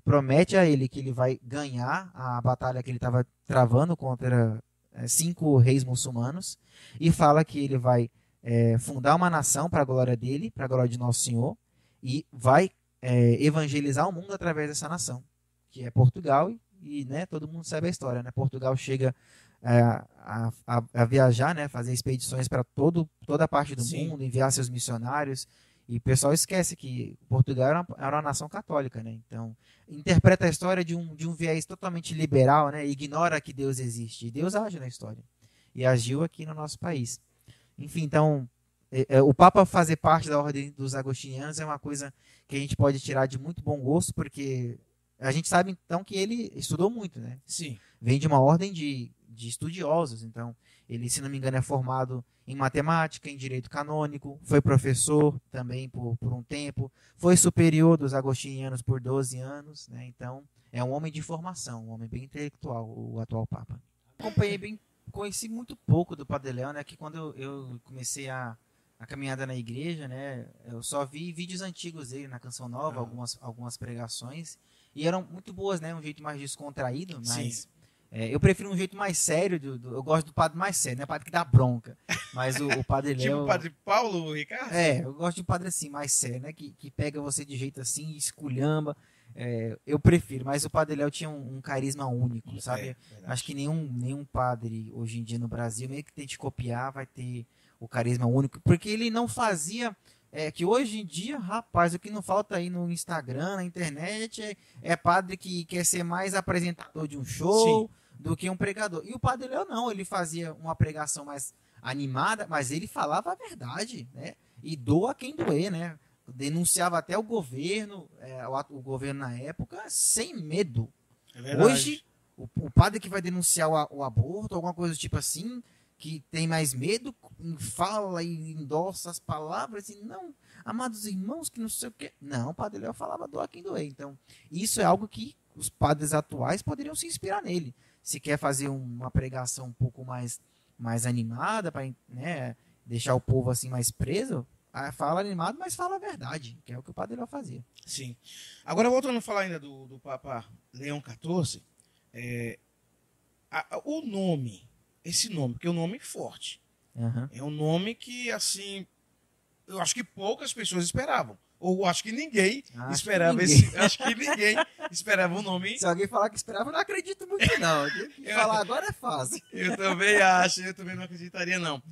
promete a ele que ele vai ganhar a batalha que ele estava travando contra 5 reis muçulmanos e fala que ele vai fundar uma nação para a glória dele, para a glória de Nosso Senhor, e vai evangelizar o mundo através dessa nação, que é Portugal, e né, todo mundo sabe a história, né? Portugal chega a viajar, né, fazer expedições para toda a parte do mundo, enviar seus missionários. E o pessoal esquece que Portugal era uma nação católica, né? Então, interpreta a história de um viés totalmente liberal, né? Ignora que Deus existe. E Deus age na história. E agiu aqui no nosso país. Enfim, então, o Papa fazer parte da ordem dos agostinianos é uma coisa que a gente pode tirar de muito bom gosto, porque a gente sabe, então, que ele estudou muito, né? Sim. Vem de uma ordem de estudiosos. Então, ele, se não me engano, é formado em matemática, em direito canônico, foi professor também por um tempo, foi superior dos agostinianos por 12 anos, né? Então, é um homem de formação, um homem bem intelectual, o atual Papa. Conheci muito pouco do Padre Léo, né? Que quando eu comecei a caminhada na igreja, né? Eu só vi vídeos antigos dele na Canção Nova, algumas pregações, e eram muito boas, né? Um jeito mais descontraído, mas... eu prefiro um jeito mais sério, eu gosto do padre mais sério, não é padre que dá bronca, mas o Padre Léo... Tipo o Padre Paulo, Ricardo? Eu gosto de um padre assim, mais sério, né, que pega você de jeito assim, esculhamba, eu prefiro, mas o Padre Léo tinha um carisma único, sabe? Acho que nenhum padre hoje em dia no Brasil, meio que tente copiar, vai ter o carisma único, porque ele não fazia... que hoje em dia, rapaz, o que não falta aí no Instagram, na internet, é padre que quer ser mais apresentador de um show... Sim. Do que um pregador. E o Padre Léo não, ele fazia uma pregação mais animada, mas ele falava a verdade, né? E doa quem doer, né? Denunciava até o governo, o governo na época, sem medo. Hoje, o padre que vai denunciar o aborto, alguma coisa do tipo assim, que tem mais medo, fala e endossa as palavras, e não, amados irmãos, que não sei o quê. Não, o Padre Léo falava doa quem doer. Então, isso é algo que os padres atuais poderiam se inspirar nele. Se quer fazer uma pregação um pouco mais animada, para, né, deixar o povo assim mais preso, fala animado, mas fala a verdade, que é o que o Padre Léo fazia. Sim. Agora, voltando a falar ainda do Papa Leão XIV, o nome, esse nome, porque é um nome forte. Uhum. É um nome que, assim, eu acho que poucas pessoas esperavam. Ou acho que ninguém esperava esse. Acho que ninguém esperava o nome. Se alguém falar que esperava, eu não acredito muito, não. Falar agora é fácil. Eu também acho, eu também não acreditaria, não.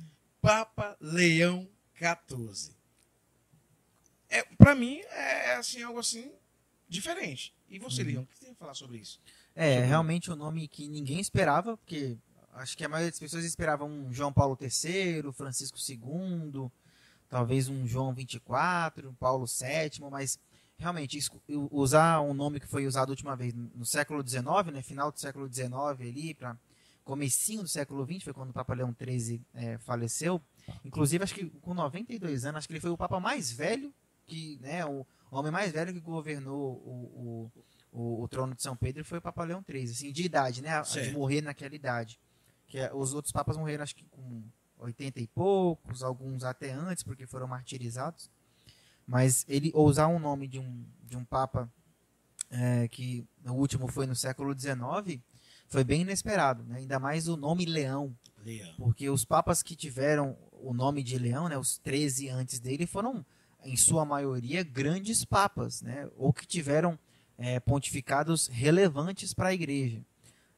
Papa Leão XIV. Para mim, é assim, algo assim diferente. E você, Leão, o que você tem a falar sobre isso? Realmente um nome que ninguém esperava, porque acho que a maioria das pessoas esperavam um João Paulo III, Francisco II, talvez um João 24, um Paulo VII, mas realmente usar um nome que foi usado a última vez no século XIX, né, final do século XIX ali, para comecinho do século XX, foi quando o Papa Leão XIII faleceu. Inclusive, acho que com 92 anos, acho que ele foi o Papa mais velho, né, o homem mais velho que governou o trono de São Pedro foi o Papa Leão XIII, assim, de idade, né, de morrer naquela idade. Os outros papas morreram, acho que com 80 e poucos, alguns até antes, porque foram martirizados. Mas ele usar um nome de um papa que o último foi no século XIX, foi bem inesperado, né? Ainda mais o nome Leão. Porque os papas que tiveram o nome de Leão, né, os 13 antes dele, foram, em sua maioria, grandes papas, né? Ou que tiveram pontificados relevantes para a igreja.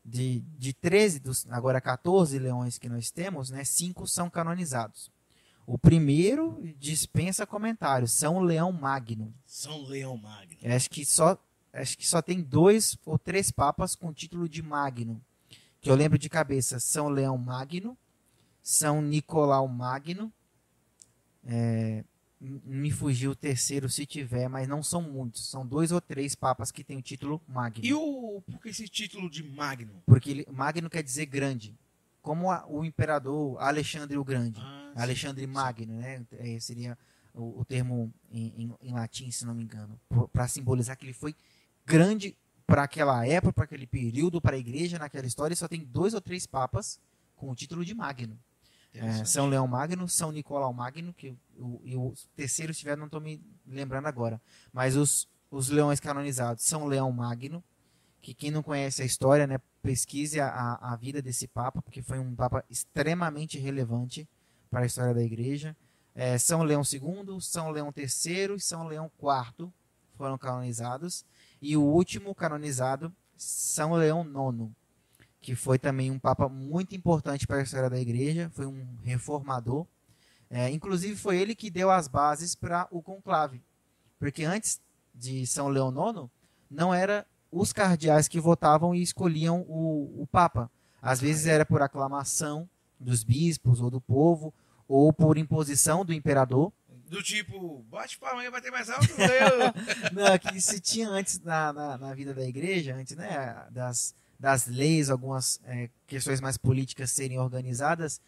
De 13, agora 14 leões que nós temos, né, 5 são canonizados. O primeiro dispensa comentários, São Leão Magno. São Leão Magno. Acho que só tem 2 ou 3 papas com título de Magno, que eu lembro de cabeça: São Leão Magno, São Nicolau Magno, me fugiu o terceiro se tiver, mas não são muitos. São 2 ou 3 papas que têm o título Magno. E por que esse título de Magno? Porque Magno quer dizer grande. Como o imperador Alexandre o Grande. Alexandre Magno, né? Seria o termo em latim, se não me engano. Para simbolizar que ele foi grande para aquela época, para aquele período, para a igreja, naquela história. Só tem 2 ou 3 papas com o título de Magno. São Leão Magno, São Nicolau Magno, e o terceiro, se tiver, não estou me lembrando agora. Mas os leões canonizados, São Leão Magno, que quem não conhece a história, né, pesquise a vida desse Papa, porque foi um Papa extremamente relevante para a história da Igreja. São Leão II, São Leão III e São Leão IV foram canonizados. E o último canonizado, São Leão IX, que foi também um Papa muito importante para a história da Igreja, foi um reformador. Inclusive foi ele que deu as bases para o conclave, porque antes de São Leão IX, não era os cardeais que votavam e escolhiam o Papa. Às vezes era por aclamação dos bispos ou do povo, ou por imposição do imperador. Do tipo, bate palma aí, bater mais alto. Não, que se tinha antes na vida da igreja, antes, né, das leis, algumas questões mais políticas serem organizadas,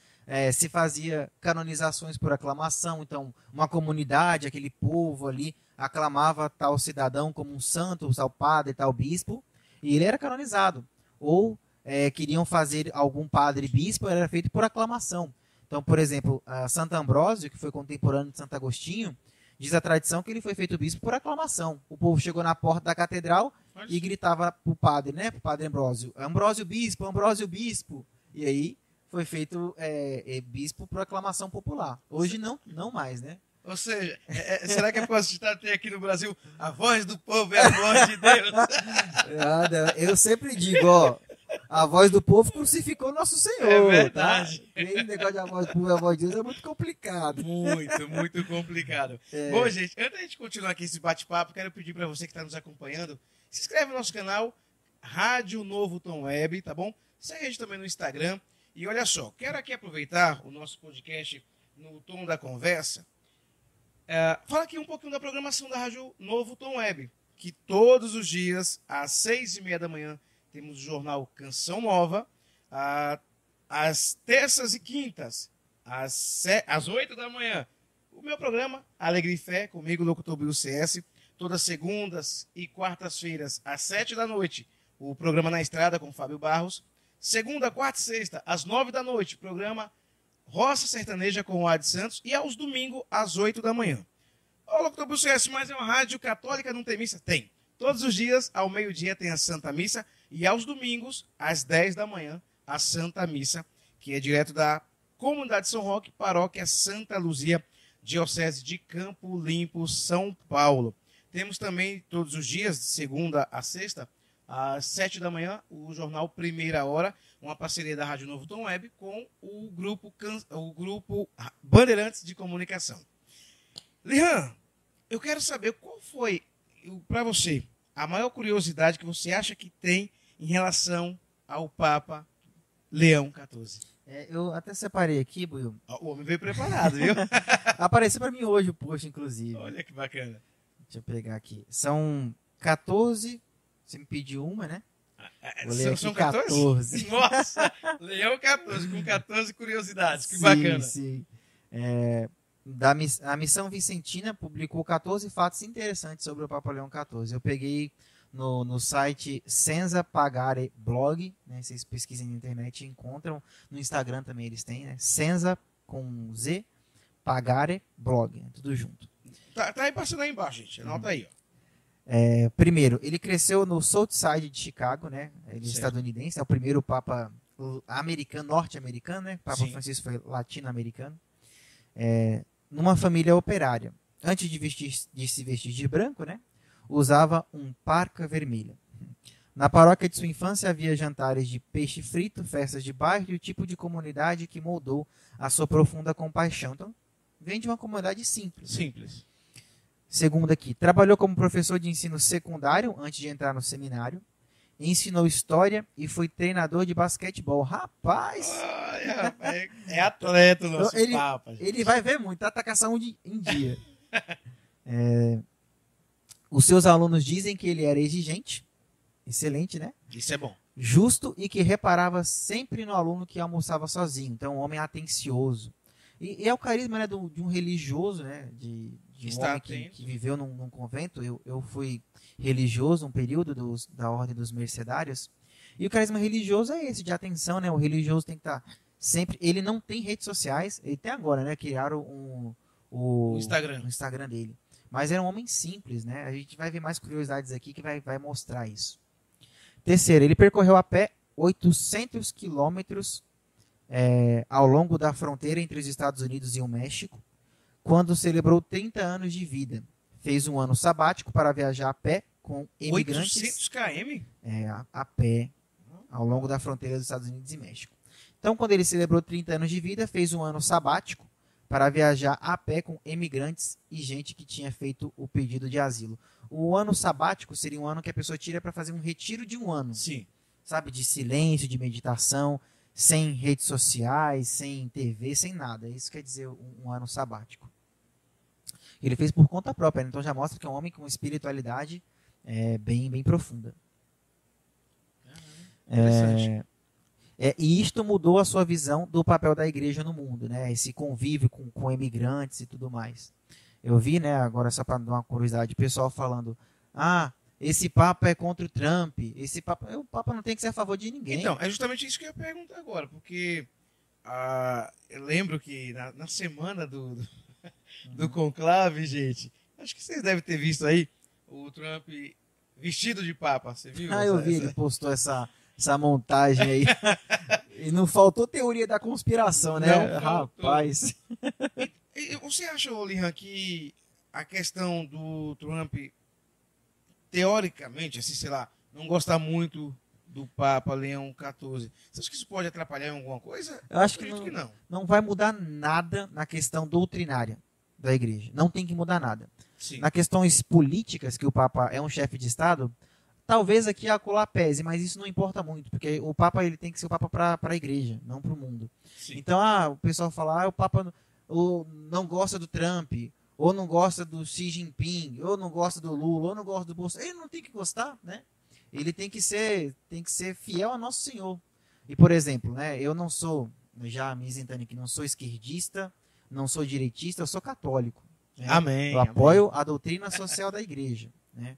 se fazia canonizações por aclamação. Então, uma comunidade, aquele povo ali, aclamava tal cidadão como um santo, tal padre, tal bispo, e ele era canonizado. Ou queriam fazer algum padre bispo, era feito por aclamação. Então, por exemplo, Santo Ambrósio, que foi contemporâneo de Santo Agostinho, diz a tradição que ele foi feito bispo por aclamação. O povo chegou na porta da catedral e gritava para o padre, né, para o padre Ambrósio, Ambrósio bispo, Ambrósio bispo. E aí foi feito bispo por aclamação popular. Hoje não mais, né? Ou seja, será que é por causa de ter aqui no Brasil a voz do povo é a voz de Deus? Eu sempre digo, ó, a voz do povo crucificou nosso Senhor. É verdade. Tá? Esse negócio de a voz do povo e a voz de Deus é muito complicado. Muito complicado. Bom, gente, antes da gente continuar aqui esse bate-papo, quero pedir para você que está nos acompanhando, se inscreve no nosso canal, Rádio Novo Tom Web, tá bom? Segue a gente também no Instagram. E olha só, quero aqui aproveitar o nosso podcast no Tom da Conversa. Fala aqui um pouquinho da programação da Rádio Novo Tom Web, que todos os dias, às 6h30 da manhã, temos o jornal Canção Nova. às terças e quintas, às 8 da manhã, o meu programa Alegria e Fé, comigo, locutor Bill CS, todas segundas e quartas-feiras, às 7 da noite, o programa Na Estrada com Fábio Barros. Segunda, quarta e sexta, às 9 da noite, programa Roça Sertaneja com o Ad Santos. E aos domingos, às 8 da manhã. Ô, locutor Bill CS, mas é uma rádio católica, não tem missa? Tem. Todos os dias, ao meio-dia, tem a Santa Missa. E aos domingos, às 10 da manhã, a Santa Missa, que é direto da Comunidade São Roque, Paróquia Santa Luzia, Diocese de Campo Limpo, São Paulo. Temos também, todos os dias, de segunda a sexta, às 7 da manhã, o jornal Primeira Hora, uma parceria da Rádio Novo Tom Web com o grupo Bandeirantes de Comunicação. Lihan, eu quero saber qual foi, para você, a maior curiosidade que você acha que tem em relação ao Papa Leão XIV. Eu até separei aqui, Buiu. O homem veio preparado, viu? Apareceu para mim hoje o post, inclusive. Olha que bacana. Deixa eu pegar aqui. São 14. Você me pediu uma, né? Vou ler São aqui 14? Nossa! Leão 14, com 14 curiosidades. Que sim, bacana. Sim. A Missão Vicentina publicou 14 fatos interessantes sobre o Papa Leão XIV. Eu peguei no site Senza Pagare Blog, né? Vocês pesquisem na internet e encontram. No Instagram também eles têm, né? Senza com Z, Pagare Blog, né? Tudo junto. Tá aí passando aí embaixo, gente. Anota aí, ó. Primeiro, ele cresceu no Southside de Chicago, né? Ele é Certo. estadunidense, é o primeiro Papa americano, norte-americano, né? Papa Sim. Francisco foi latino-americano. Numa família operária. Antes de se vestir de branco, né? Usava um parca vermelha. Na paróquia de sua infância havia jantares de peixe frito, festas de bairro e o tipo de comunidade que moldou a sua profunda compaixão. Então, vem de uma comunidade simples. Simples. Segundo aqui, trabalhou como professor de ensino secundário antes de entrar no seminário. Ensinou história e foi treinador de basquetebol. Rapaz! Olha, rapaz, é atleta o nosso Papa. Gente. Ele vai ver muito, tá com a saúde em dia. Os seus alunos dizem que ele era exigente, excelente, né? Isso é bom. Justo e que reparava sempre no aluno que almoçava sozinho. Então, um homem atencioso. E é o carisma, né, de um religioso, né? De um homem que viveu num convento. Eu fui religioso um período da Ordem dos Mercedários. E o carisma religioso é esse, de atenção, né? O religioso tem que estar sempre... Ele não tem redes sociais. Ele tem agora, né? Criaram o Instagram dele. Mas era um homem simples, né? A gente vai ver mais curiosidades aqui que vai mostrar isso. Terceiro, ele percorreu a pé 800 quilômetros ao longo da fronteira entre os Estados Unidos e o México, quando celebrou 30 anos de vida. Fez um ano sabático para viajar a pé com imigrantes. 800 km? A pé, ao longo da fronteira dos Estados Unidos e México. Então, quando ele celebrou 30 anos de vida, fez um ano sabático para viajar a pé com emigrantes e gente que tinha feito o pedido de asilo. O ano sabático seria um ano que a pessoa tira para fazer um retiro de um ano. Sim. Sabe, de silêncio, de meditação, sem redes sociais, sem TV, sem nada. Isso quer dizer um ano sabático. Ele fez por conta própria, então já mostra que é um homem com espiritualidade bem profunda. Interessante. E isto mudou a sua visão do papel da igreja no mundo, né? Esse convívio com imigrantes e tudo mais. Eu vi, né, agora só para dar uma curiosidade, o pessoal falando, esse Papa é contra o Trump, o Papa não tem que ser a favor de ninguém. Então, é justamente isso que eu ia perguntar agora, porque eu lembro que na semana do conclave, gente, acho que vocês devem ter visto aí o Trump vestido de Papa, você viu? Eu vi, ele postou essa montagem aí. E não faltou teoria da conspiração, né? Não, rapaz. E você acha, Lihan, que a questão do Trump, teoricamente, assim, sei lá, não gostar muito do Papa Leão XIV, você acha que isso pode atrapalhar em alguma coisa? Eu acho que não vai mudar nada na questão doutrinária da igreja. Não tem que mudar nada. Sim. Na questões políticas, que o Papa é um chefe de Estado, talvez aqui a acolá pese, mas isso não importa muito, porque o Papa ele tem que ser o Papa para a igreja, não para o mundo. Sim. Então, o pessoal fala, o Papa não gosta do Trump, ou não gosta do Xi Jinping, ou não gosta do Lula, ou não gosta do Bolsonaro. Ele não tem que gostar, né? Ele tem que ser fiel a Nosso Senhor. E, por exemplo, né, eu não sou, já me isentando aqui, não sou esquerdista, não sou direitista, eu sou católico. Né? Amém. Eu apoio amém. a doutrina social da igreja. Né?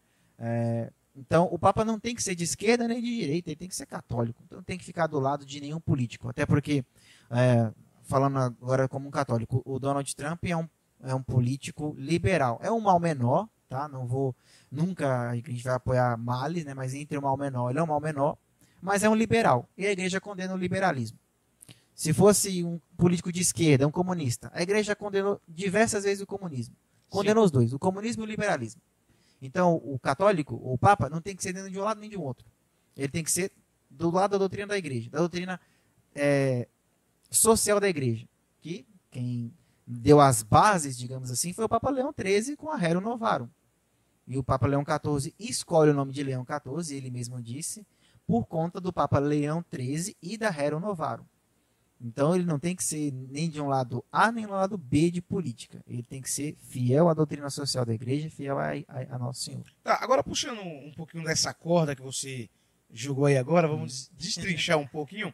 Então, o Papa não tem que ser de esquerda nem de direita, ele tem que ser católico. Então, não tem que ficar do lado de nenhum político. Até porque, falando agora como um católico, o Donald Trump é um político liberal. É um mal menor, tá? Não vou, nunca a gente vai apoiar males, né? Mas entre o mal menor, ele é um mal menor, mas é um liberal. E a igreja condena o liberalismo. Se fosse um político de esquerda, um comunista, a igreja condenou diversas vezes o comunismo. Condenou os dois, o comunismo e o liberalismo. Então, o católico, o Papa, não tem que ser nem de um lado nem de um outro. Ele tem que ser do lado da doutrina da igreja, da doutrina social da igreja. Que quem deu as bases, digamos assim, foi o Papa Leão XIII com a Rerum Novarum. E o Papa Leão XIV escolhe o nome de Leão XIV, ele mesmo disse, por conta do Papa Leão XIII e da Rerum Novarum. Então ele não tem que ser nem de um lado A nem do lado B de política. Ele tem que ser fiel à doutrina social da igreja, fiel a Nosso Senhor. Tá, agora puxando um pouquinho dessa corda que você jogou aí agora, vamos destrinchar um pouquinho.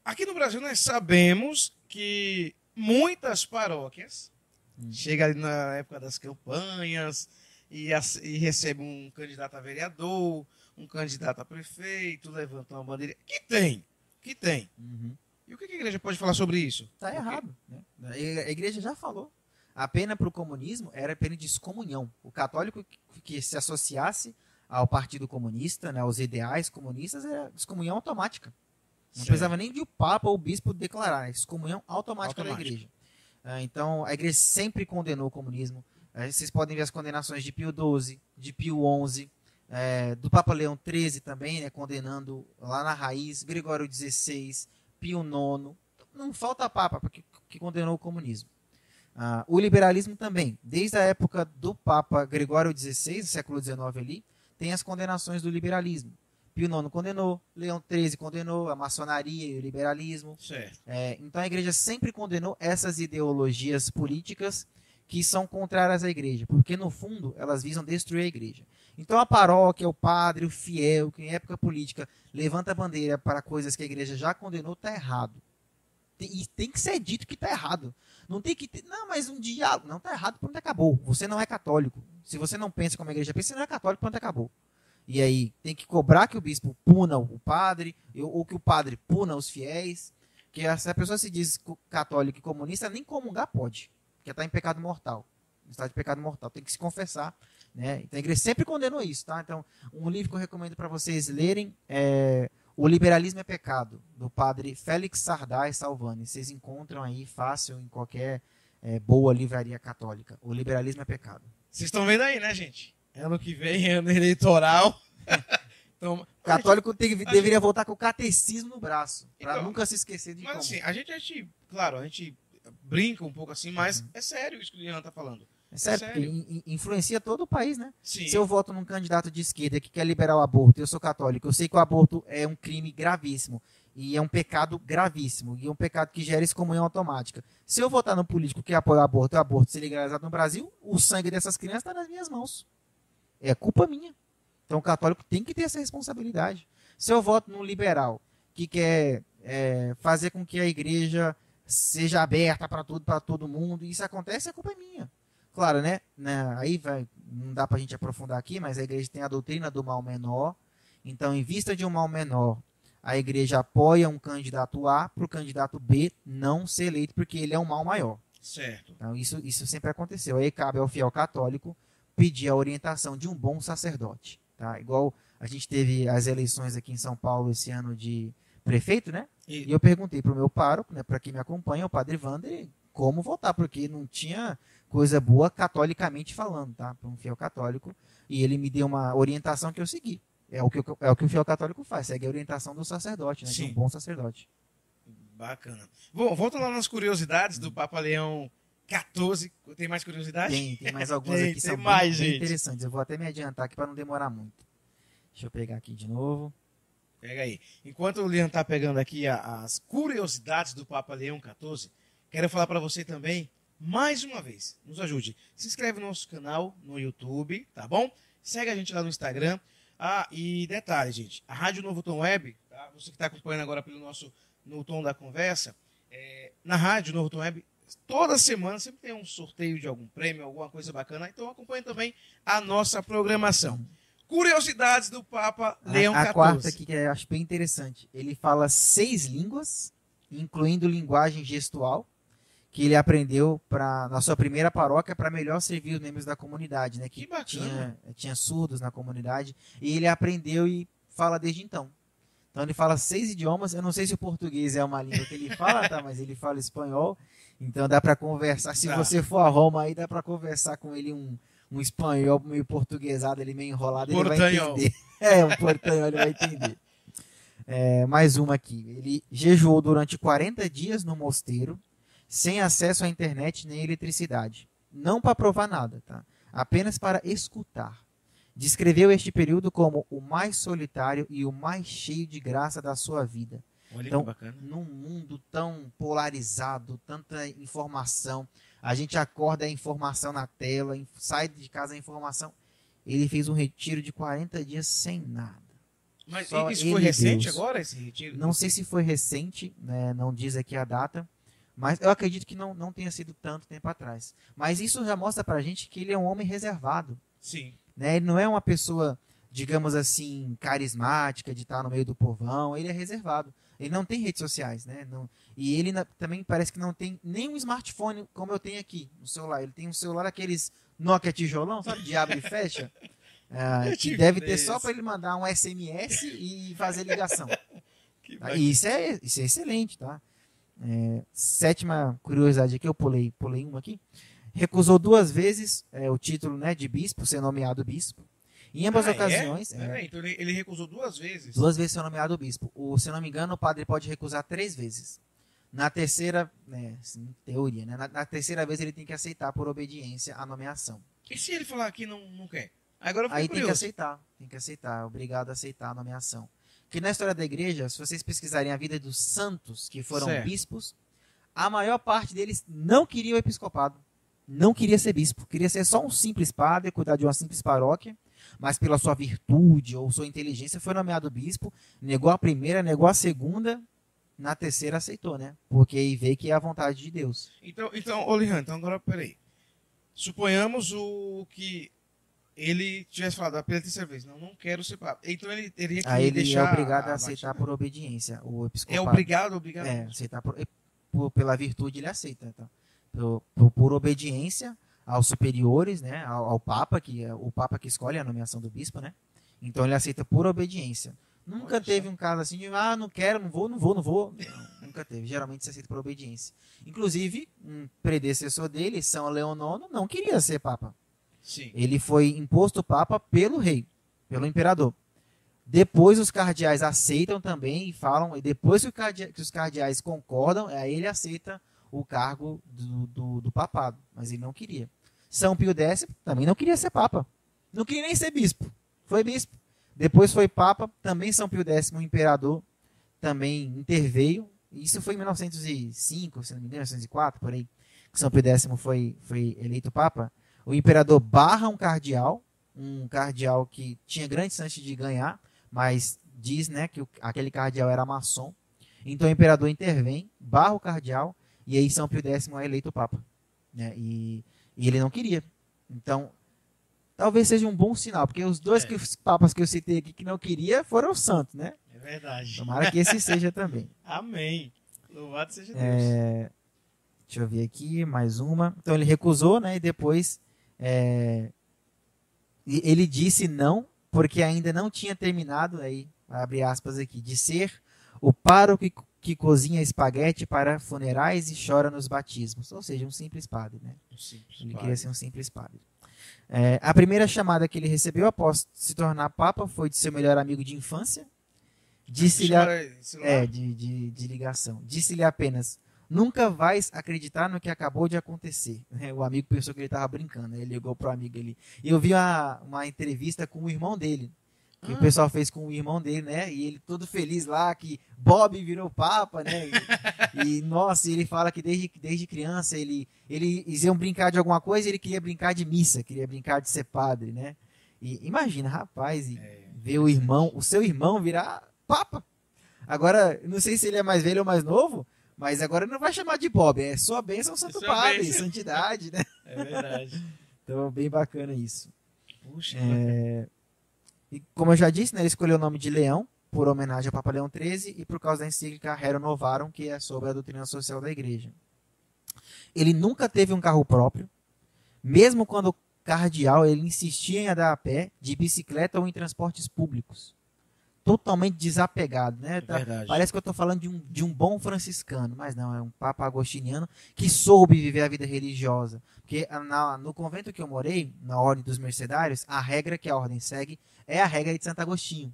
Aqui no Brasil nós sabemos que muitas paróquias chegam ali na época das campanhas e recebem um candidato a vereador, um candidato a prefeito, levantam uma bandeira. Que tem. E o que a igreja pode falar sobre isso? Está errado. Né? A igreja já falou. A pena para o comunismo era a pena de excomunhão. O católico que se associasse ao Partido Comunista, né, aos ideais comunistas, era excomunhão automática. Não precisava nem de o Papa ou o Bispo declarar. Excomunhão automática da igreja. Então, a igreja sempre condenou o comunismo. Vocês podem ver as condenações de Pio XII, de Pio XI, do Papa Leão XIII também, né, condenando lá na raiz, Gregório XVI, Pio IX. Não falta Papa que condenou o comunismo. O liberalismo também, desde a época do Papa Gregório XVI, século XIX ali, tem as condenações do liberalismo. Pio IX condenou, Leão XIII condenou, a maçonaria e o liberalismo. Certo. Então a igreja sempre condenou essas ideologias políticas que são contrárias à igreja, porque no fundo elas visam destruir a igreja. Então a paróquia, o padre, o fiel, que em época política levanta a bandeira para coisas que a igreja já condenou, está errado. E tem que ser dito que está errado. Não tem que ter, não, mas um diálogo. Não, está errado, pronto, acabou. Você não é católico. Se você não pensa como a igreja pensa, você não é católico, pronto, acabou. E aí tem que cobrar que o bispo puna o padre, ou que o padre puna os fiéis. Que se a pessoa se diz católico e comunista, nem comungar pode, porque está em pecado mortal. Está de pecado mortal, tem que se confessar. Né? Então a igreja sempre condenou isso. Tá? Então, um livro que eu recomendo para vocês lerem é O Liberalismo é Pecado, do padre Félix Sardá e Salvani. Vocês encontram aí fácil em qualquer boa livraria católica. O Liberalismo é Pecado. Vocês estão vendo aí, né, gente? Ano que vem, ano eleitoral. Então, católico deveria voltar com o catecismo no braço, para então, nunca se esquecer de mas como. Assim, a gente, claro, a gente brinca um pouco assim, mas é sério isso que o Lian tá falando. É sério, porque influencia todo o país, né? Sim. Se eu voto num candidato de esquerda que quer liberar o aborto, eu sou católico, eu sei que o aborto é um crime gravíssimo, e é um pecado gravíssimo, e é um pecado que gera excomunhão automática. Se eu votar no político que apoia o aborto ser legalizado no Brasil, o sangue dessas crianças está nas minhas mãos. É culpa minha. Então o católico tem que ter essa responsabilidade. Se eu voto num liberal que quer fazer com que a igreja seja aberta para todo mundo, e isso acontece, a culpa é minha. Claro, né? Aí não dá para a gente aprofundar aqui, mas a igreja tem a doutrina do mal menor. Então, em vista de um mal menor, a igreja apoia um candidato A para o candidato B não ser eleito, porque ele é um mal maior. Certo. Então, isso sempre aconteceu. Aí cabe ao fiel católico pedir a orientação de um bom sacerdote. Tá? Igual a gente teve as eleições aqui em São Paulo esse ano de prefeito, né? E eu perguntei para o meu pároco, né, para quem me acompanha, o padre Wander, como votar, porque não tinha coisa boa catolicamente falando, tá? Para um fiel católico. E ele me deu uma orientação que eu segui. É o que o fiel católico faz, segue a orientação do sacerdote, né? De um bom sacerdote. Bacana. Bom, volta lá nas curiosidades do Papa Leão XIV. Tem mais curiosidade? Tem mais algumas aqui, são bem interessantes. Eu vou até me adiantar aqui para não demorar muito. Deixa eu pegar aqui de novo. Pega aí. Enquanto o Lian está pegando aqui as curiosidades do Papa Leão XIV, quero falar para você também, mais uma vez, nos ajude. Se inscreve no nosso canal no YouTube, tá bom? Segue a gente lá no Instagram. E detalhe, gente, a Rádio Novo Tom Web, tá? para você que está acompanhando agora no Tom da Conversa, na rádio, no Tom Web, toda semana sempre tem um sorteio de algum prêmio, alguma coisa bacana. Então acompanhe também a nossa programação. Curiosidades do Papa Leão XIV. A quarta aqui, que eu acho bem interessante. Ele fala 6 línguas, incluindo linguagem gestual, que ele aprendeu na sua primeira paróquia para melhor servir os membros da comunidade, né? Que bacana. Tinha surdos na comunidade, e ele aprendeu e fala desde então. Então ele fala 6 idiomas. Eu não sei se o português é uma língua que ele fala, tá? Mas ele fala espanhol. Então dá para conversar. Se você for a Roma, aí dá para conversar com ele um espanhol meio portuguesado, ele meio enrolado, ele vai entender. Um portanhol, ele vai entender. Mais uma aqui. Ele jejuou durante 40 dias no mosteiro, sem acesso à internet nem eletricidade. Não para provar nada, tá? Apenas para escutar. Descreveu este período como o mais solitário e o mais cheio de graça da sua vida. Olha então, que bacana. Num mundo tão polarizado, tanta informação, a gente acorda a informação na tela, sai de casa a informação. Ele fez um retiro de 40 dias sem nada. Mas Só isso foi recente Deus. agora, esse retiro? Não sei se foi recente, né, não diz aqui a data, mas eu acredito que não tenha sido tanto tempo atrás. Mas isso já mostra pra gente que ele é um homem reservado. Sim. Né? Ele não é uma pessoa, digamos assim, carismática, de estar no meio do povão. Ele é reservado. Ele não tem redes sociais, né? E ele também parece que não tem nem um smartphone como eu tenho aqui no celular. Ele tem um celular aqueles Nokia tijolão, sabe? De abre e fecha. Que deve ter só para ele mandar um SMS e fazer ligação. E isso é excelente, tá? 7ª curiosidade aqui, eu pulei uma aqui. Recusou 2 vezes o título, né, de bispo, ser nomeado bispo. Em ambas ocasiões... Então ele recusou 2 vezes? 2 vezes ser nomeado bispo. Se eu não me engano, o padre pode recusar 3 vezes. Na terceira, em teoria, né? Na terceira vez ele tem que aceitar por obediência a nomeação. E se ele falar que não quer? Agora eu fiquei Aí curioso. tem que aceitar, obrigado a aceitar a nomeação. Que na história da igreja, se vocês pesquisarem a vida dos santos que foram bispos, a maior parte deles não queria o episcopado. Não queria ser bispo. Queria ser só um simples padre, cuidar de uma simples paróquia, mas pela sua virtude ou sua inteligência foi nomeado bispo, negou a primeira, negou a segunda, na terceira aceitou, né? Porque aí vê que é a vontade de Deus. Então, Olihan, agora peraí. Suponhamos que ele tivesse falado pela terceira vez, não quero ser papa. Então ele teria que ele é obrigado a aceitar por obediência o episcopado. É obrigado? Aceitar pela virtude ele aceita, tá? Por obediência aos superiores, né? Ao Papa, que é o Papa que escolhe a nomeação do bispo, né? Então ele aceita por obediência. Nunca teve um caso assim de, não quero, não vou. Não, nunca teve. Geralmente se aceita por obediência. Inclusive, um predecessor dele, São Leão IX, não queria ser Papa. Sim. Ele foi imposto Papa pelo rei, pelo imperador. Depois os cardeais aceitam também e falam, e depois que os cardeais concordam, aí ele aceita o cargo do papado, mas ele não queria. São Pio X também não queria ser Papa. Não queria nem ser bispo. Foi bispo. Depois foi Papa, também São Pio X, o imperador, também interveio. Isso foi em 1905, se não me engano, 1904, por aí, que São Pio X foi eleito Papa. O imperador barra um cardeal que tinha grande chance de ganhar, mas diz, né, que aquele cardeal era maçom. Então o imperador intervém, barra o cardeal, e aí São Pio X é eleito Papa. Né? E ele não queria. Então, talvez seja um bom sinal, porque os dois papas que eu citei aqui que não queria foram os santos, né? É verdade. Tomara que esse seja também. Amém. Louvado seja Deus. Deixa eu ver aqui, mais uma. Então ele recusou, né? E depois ele disse não, porque ainda não tinha terminado, aí, abre aspas aqui, de ser o pároco que cozinha espaguete para funerais e chora nos batismos. Ou seja, um simples padre, né? Ele queria ser um simples padre. A primeira chamada que ele recebeu após se tornar papa foi de seu melhor amigo de infância. Disse-lhe de ligação. Disse-lhe apenas: nunca vais acreditar no que acabou de acontecer. O amigo pensou que ele estava brincando. Ele ligou para o amigo ali. E eu vi uma entrevista com o irmão dele. Que o pessoal fez com o irmão dele, né? E ele todo feliz lá, que Bob virou papa, né? Nossa, ele fala que desde criança eles iam brincar de alguma coisa, ele queria brincar de missa, queria brincar de ser padre, né? E imagina, rapaz, ver o seu irmão virar papa. Agora, não sei se ele é mais velho ou mais novo, mas agora não vai chamar de Bob, é sua bênção, Santo Sua Padre, bênção. santidade, né? É verdade. Então, bem bacana isso. Puxa, E como eu já disse, né, ele escolheu o nome de Leão, por homenagem ao Papa Leão XIII e por causa da encíclica Rerum Novarum, que é sobre a doutrina social da igreja. Ele nunca teve um carro próprio, mesmo quando cardeal, ele insistia em andar a pé, de bicicleta ou em transportes públicos. Totalmente desapegado, né? verdade. Parece que eu estou falando de um bom franciscano, mas não, é um papa agostiniano que soube viver a vida religiosa. Porque no convento que eu morei, na Ordem dos Mercedários, a regra que a ordem segue é a regra de Santo Agostinho.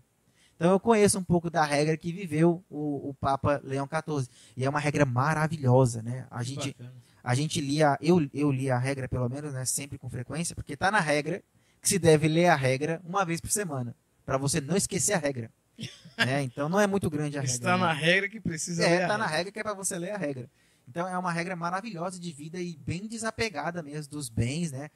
Então eu conheço um pouco da regra que viveu o Papa Leão XIV. E é uma regra maravilhosa, né? A gente lia, eu lia a regra pelo menos, né, sempre com frequência, porque está na regra que se deve ler a regra uma vez por semana, para você não esquecer a regra. Né? Então não é muito grande a regra. Está na né? regra que precisa ler. Está na regra que é para você ler a regra. Então é uma regra maravilhosa de vida e bem desapegada mesmo dos bens, né,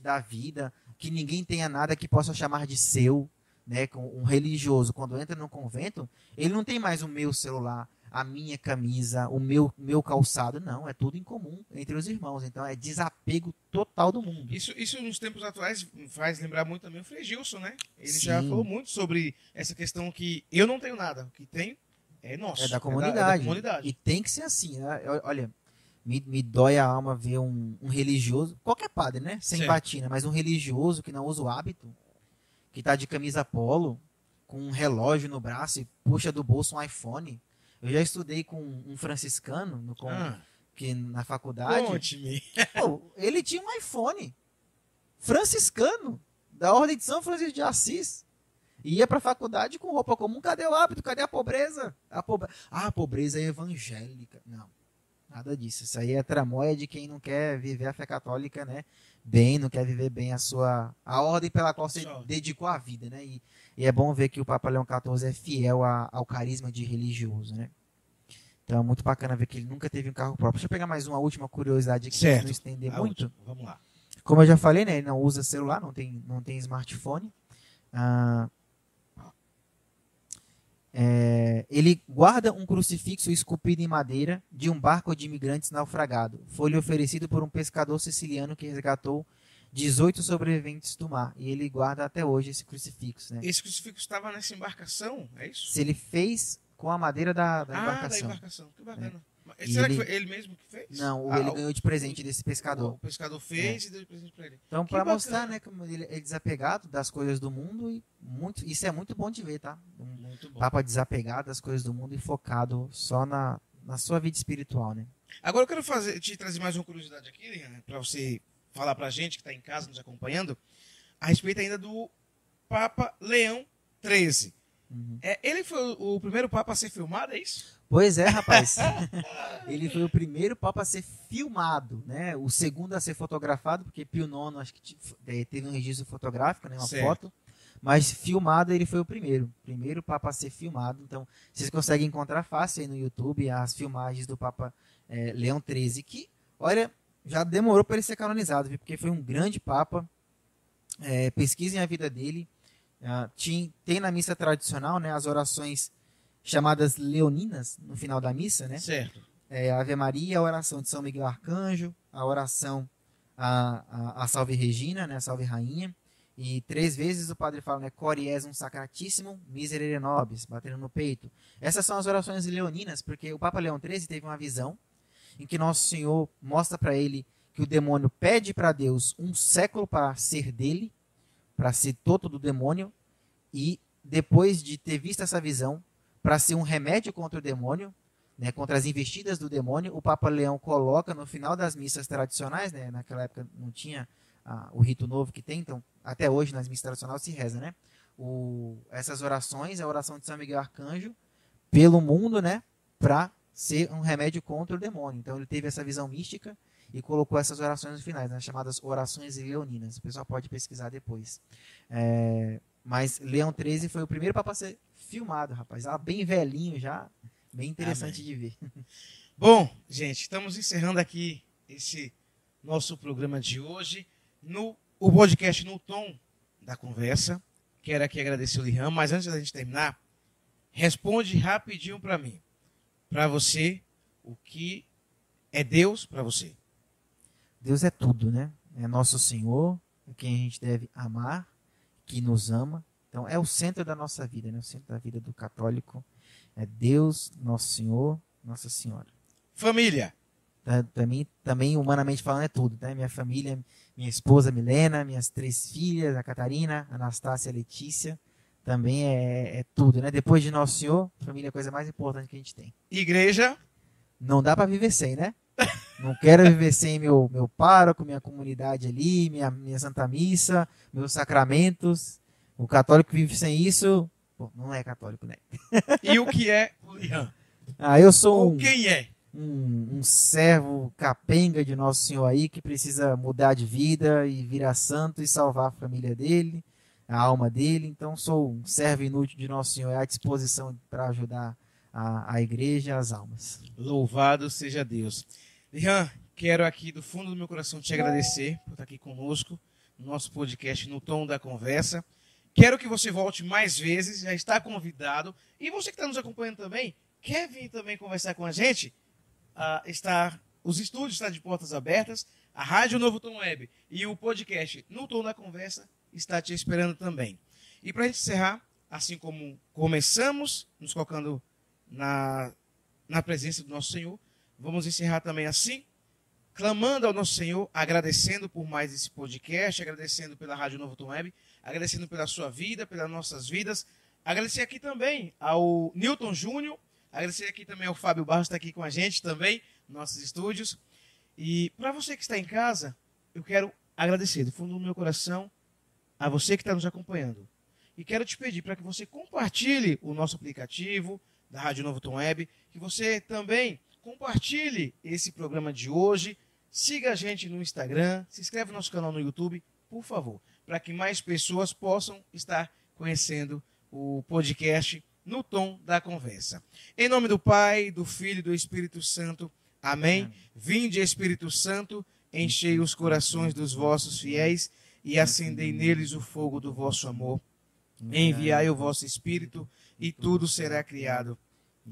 da vida, que ninguém tenha nada que possa chamar de seu. Né, com um religioso, quando entra no convento, ele não tem mais o meu celular, a minha camisa, o meu calçado, não, é tudo em comum entre os irmãos, então é desapego total do mundo. Isso nos tempos atuais faz lembrar muito também o Frei Gilson, né? Ele Sim. já falou muito sobre essa questão que eu não tenho nada, o que tenho é nosso. É da comunidade. É da comunidade. E tem que ser assim, né? Olha, me dói a alma ver um religioso, qualquer padre, né? Sem certo. batina, mas um religioso que não usa o hábito, que tá de camisa polo, com um relógio no braço e puxa do bolso um iPhone. Eu já estudei com um franciscano que na faculdade. Conte-me. Pô, ele tinha um iPhone. Franciscano, da Ordem de São Francisco de Assis. E ia pra faculdade com roupa comum. Cadê o hábito? Cadê a pobreza? A pobreza é evangélica. Não, nada disso. Isso aí é tramóia de quem não quer viver a fé católica, né? Bem, não quer viver bem a ordem pela qual você dedicou a vida, né? E é bom ver que o Papa Leão XIV é fiel ao carisma de religioso, né? Então é muito bacana ver que ele nunca teve um carro próprio. Deixa eu pegar mais uma última curiosidade aqui, para não estender muito. Última. Vamos lá. Como eu já falei, né? Ele não usa celular, não tem smartphone. Ele guarda um crucifixo esculpido em madeira de um barco de imigrantes naufragado. Foi-lhe oferecido por um pescador siciliano que resgatou 18 sobreviventes do mar. E ele guarda até hoje esse crucifixo. Né? Esse crucifixo estava nessa embarcação, é isso? Se ele fez com a madeira da embarcação. Da embarcação, que bacana. É. Será que foi ele mesmo que fez? Não, ele ganhou de presente desse pescador. O pescador fez e deu de presente para ele. Então, para mostrar, né, como ele é desapegado das coisas do mundo, e isso é muito bom de ver, tá? Muito bom. Papa desapegado das coisas do mundo e focado só na sua vida espiritual, né? Agora eu quero te trazer mais uma curiosidade aqui, né, para você falar pra gente que está em casa nos acompanhando, a respeito ainda do Papa Leão XIII. Uhum. Ele foi o primeiro Papa a ser filmado, é isso? Pois é, rapaz. Ele foi o primeiro Papa a ser filmado, né? O segundo a ser fotografado, porque Pio IX acho que teve um registro fotográfico, né? Uma foto. Mas filmado ele foi o primeiro Papa a ser filmado. Então, vocês conseguem encontrar fácil aí no YouTube as filmagens do Papa Leão XIII, que, olha, já demorou para ele ser canonizado, viu? Porque foi um grande Papa. Pesquisem a vida dele. Tem na missa tradicional, né, as orações chamadas leoninas no final da missa, né? Certo. Ave Maria, a oração de São Miguel Arcanjo, a oração a Salve Regina, né, a Salve Rainha, e 3 vezes o padre fala, né, Cori esum sacratissimum miserere nobis, batendo no peito. Essas são as orações leoninas, porque o Papa Leão XIII teve uma visão em que Nosso Senhor mostra para ele que o demônio pede para Deus um século para ser dele, para ser toto do demônio, e depois de ter visto essa visão, para ser um remédio contra o demônio, né, contra as investidas do demônio, o Papa Leão coloca no final das missas tradicionais, né, naquela época não tinha o rito novo que tem, então até hoje nas missas tradicionais se reza, né, essas orações, a oração de São Miguel Arcanjo, pelo mundo, né, para ser um remédio contra o demônio. Então ele teve essa visão mística e colocou essas orações no final, né, chamadas orações leoninas. O pessoal pode pesquisar depois. Mas Leão XIII foi o primeiro Papa a ser filmado, rapaz. Bem velhinho já, bem interessante de ver. Bom, gente, estamos encerrando aqui esse nosso programa de hoje, o podcast No Tom da Conversa. Quero aqui agradecer o Liham, mas antes da gente terminar, responde rapidinho para mim. Para você, o que é Deus para você? Deus é tudo, né? É nosso Senhor, é quem a gente deve amar, que nos ama. Então, é o centro da nossa vida, né? O centro da vida do católico é Deus, nosso Senhor, Nossa Senhora. Família. Para mim, também, humanamente falando, é tudo, né? Minha família, minha esposa Milena, minhas 3 filhas, a Catarina, a Anastácia e a Letícia, também é tudo, né? Depois de Nosso Senhor, família é a coisa mais importante que a gente tem. Igreja. Não dá para viver sem, né? Não quero viver sem meu pároco, minha comunidade ali, minha Santa Missa, meus sacramentos. O católico que vive sem isso, pô, não é católico, né? E o que é o Lian? Eu sou Ou quem é? um servo capenga de Nosso Senhor aí, que precisa mudar de vida e virar santo e salvar a família dele, a alma dele. Então sou um servo inútil de Nosso Senhor, à disposição para ajudar a igreja, as almas. Louvado seja Deus. Lian, quero aqui do fundo do meu coração te agradecer por estar aqui conosco no nosso podcast No Tom da Conversa. Quero que você volte mais vezes, já está convidado. E você que está nos acompanhando também, quer vir também conversar com a gente? Os estúdios estão de portas abertas, a Rádio Novo Tom Web e o podcast No Tom da Conversa está te esperando também. E para a gente encerrar, assim como começamos, nos colocando na presença do nosso Senhor, vamos encerrar também assim, clamando ao nosso Senhor, agradecendo por mais esse podcast, agradecendo pela Rádio Novo Tom Web, agradecendo pela sua vida, pelas nossas vidas. Agradecer aqui também ao Newton Júnior, agradecer aqui também ao Fábio Barros, que está aqui com a gente também, nos nossos estúdios. E para você que está em casa, eu quero agradecer do fundo do meu coração a você que está nos acompanhando. E quero te pedir para que você compartilhe o nosso aplicativo da Rádio Novo Tom Web, que você também compartilhe esse programa de hoje, siga a gente no Instagram, se inscreve no nosso canal no YouTube, por favor, para que mais pessoas possam estar conhecendo o podcast No Tom da Conversa. Em nome do Pai, do Filho e do Espírito Santo. Amém. Vinde, Espírito Santo, enchei os corações dos vossos fiéis e acendei neles o fogo do vosso amor. Enviai o vosso Espírito e tudo será criado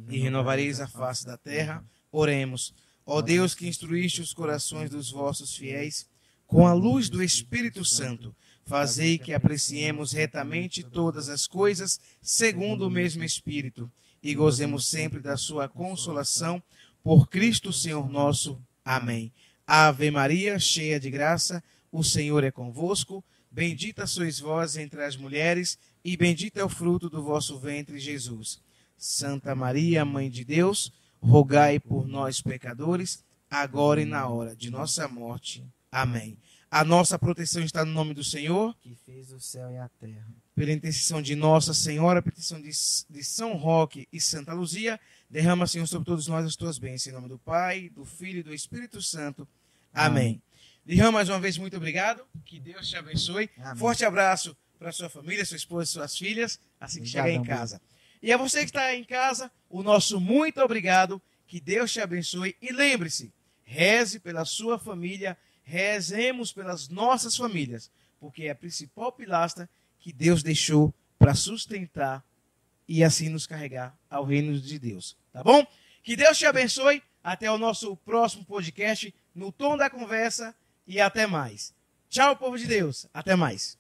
e renovareis a face da terra. Oremos. Ó Deus, que instruíste os corações dos vossos fiéis com a luz do Espírito Santo, fazei que apreciemos retamente todas as coisas segundo o mesmo Espírito e gozemos sempre da sua consolação por Cristo Senhor nosso. Amém. Ave Maria, cheia de graça, o Senhor é convosco. Bendita sois vós entre as mulheres e bendito é o fruto do vosso ventre, Jesus. Santa Maria, Mãe de Deus, rogai por nós, pecadores, agora e na hora de nossa morte. Amém. A nossa proteção está no nome do Senhor, que fez o céu e a terra. Pela intercessão de Nossa Senhora, pela intercessão de São Roque e Santa Luzia, derrama, Senhor, sobre todos nós as tuas bênçãos. Em nome do Pai, do Filho e do Espírito Santo. Amém. Lian, mais uma vez, muito obrigado. Que Deus te abençoe. Amém. Forte abraço para sua família, sua esposa e suas filhas, assim que chegar em casa. E a você que está em casa, o nosso muito obrigado. Que Deus te abençoe. E lembre-se, reze pela sua família, rezemos pelas nossas famílias, porque é a principal pilastra que Deus deixou para sustentar e assim nos carregar ao reino de Deus. Tá bom? Que Deus te abençoe. Até o nosso próximo podcast, No Tom da Conversa. E até mais. Tchau, povo de Deus. Até mais.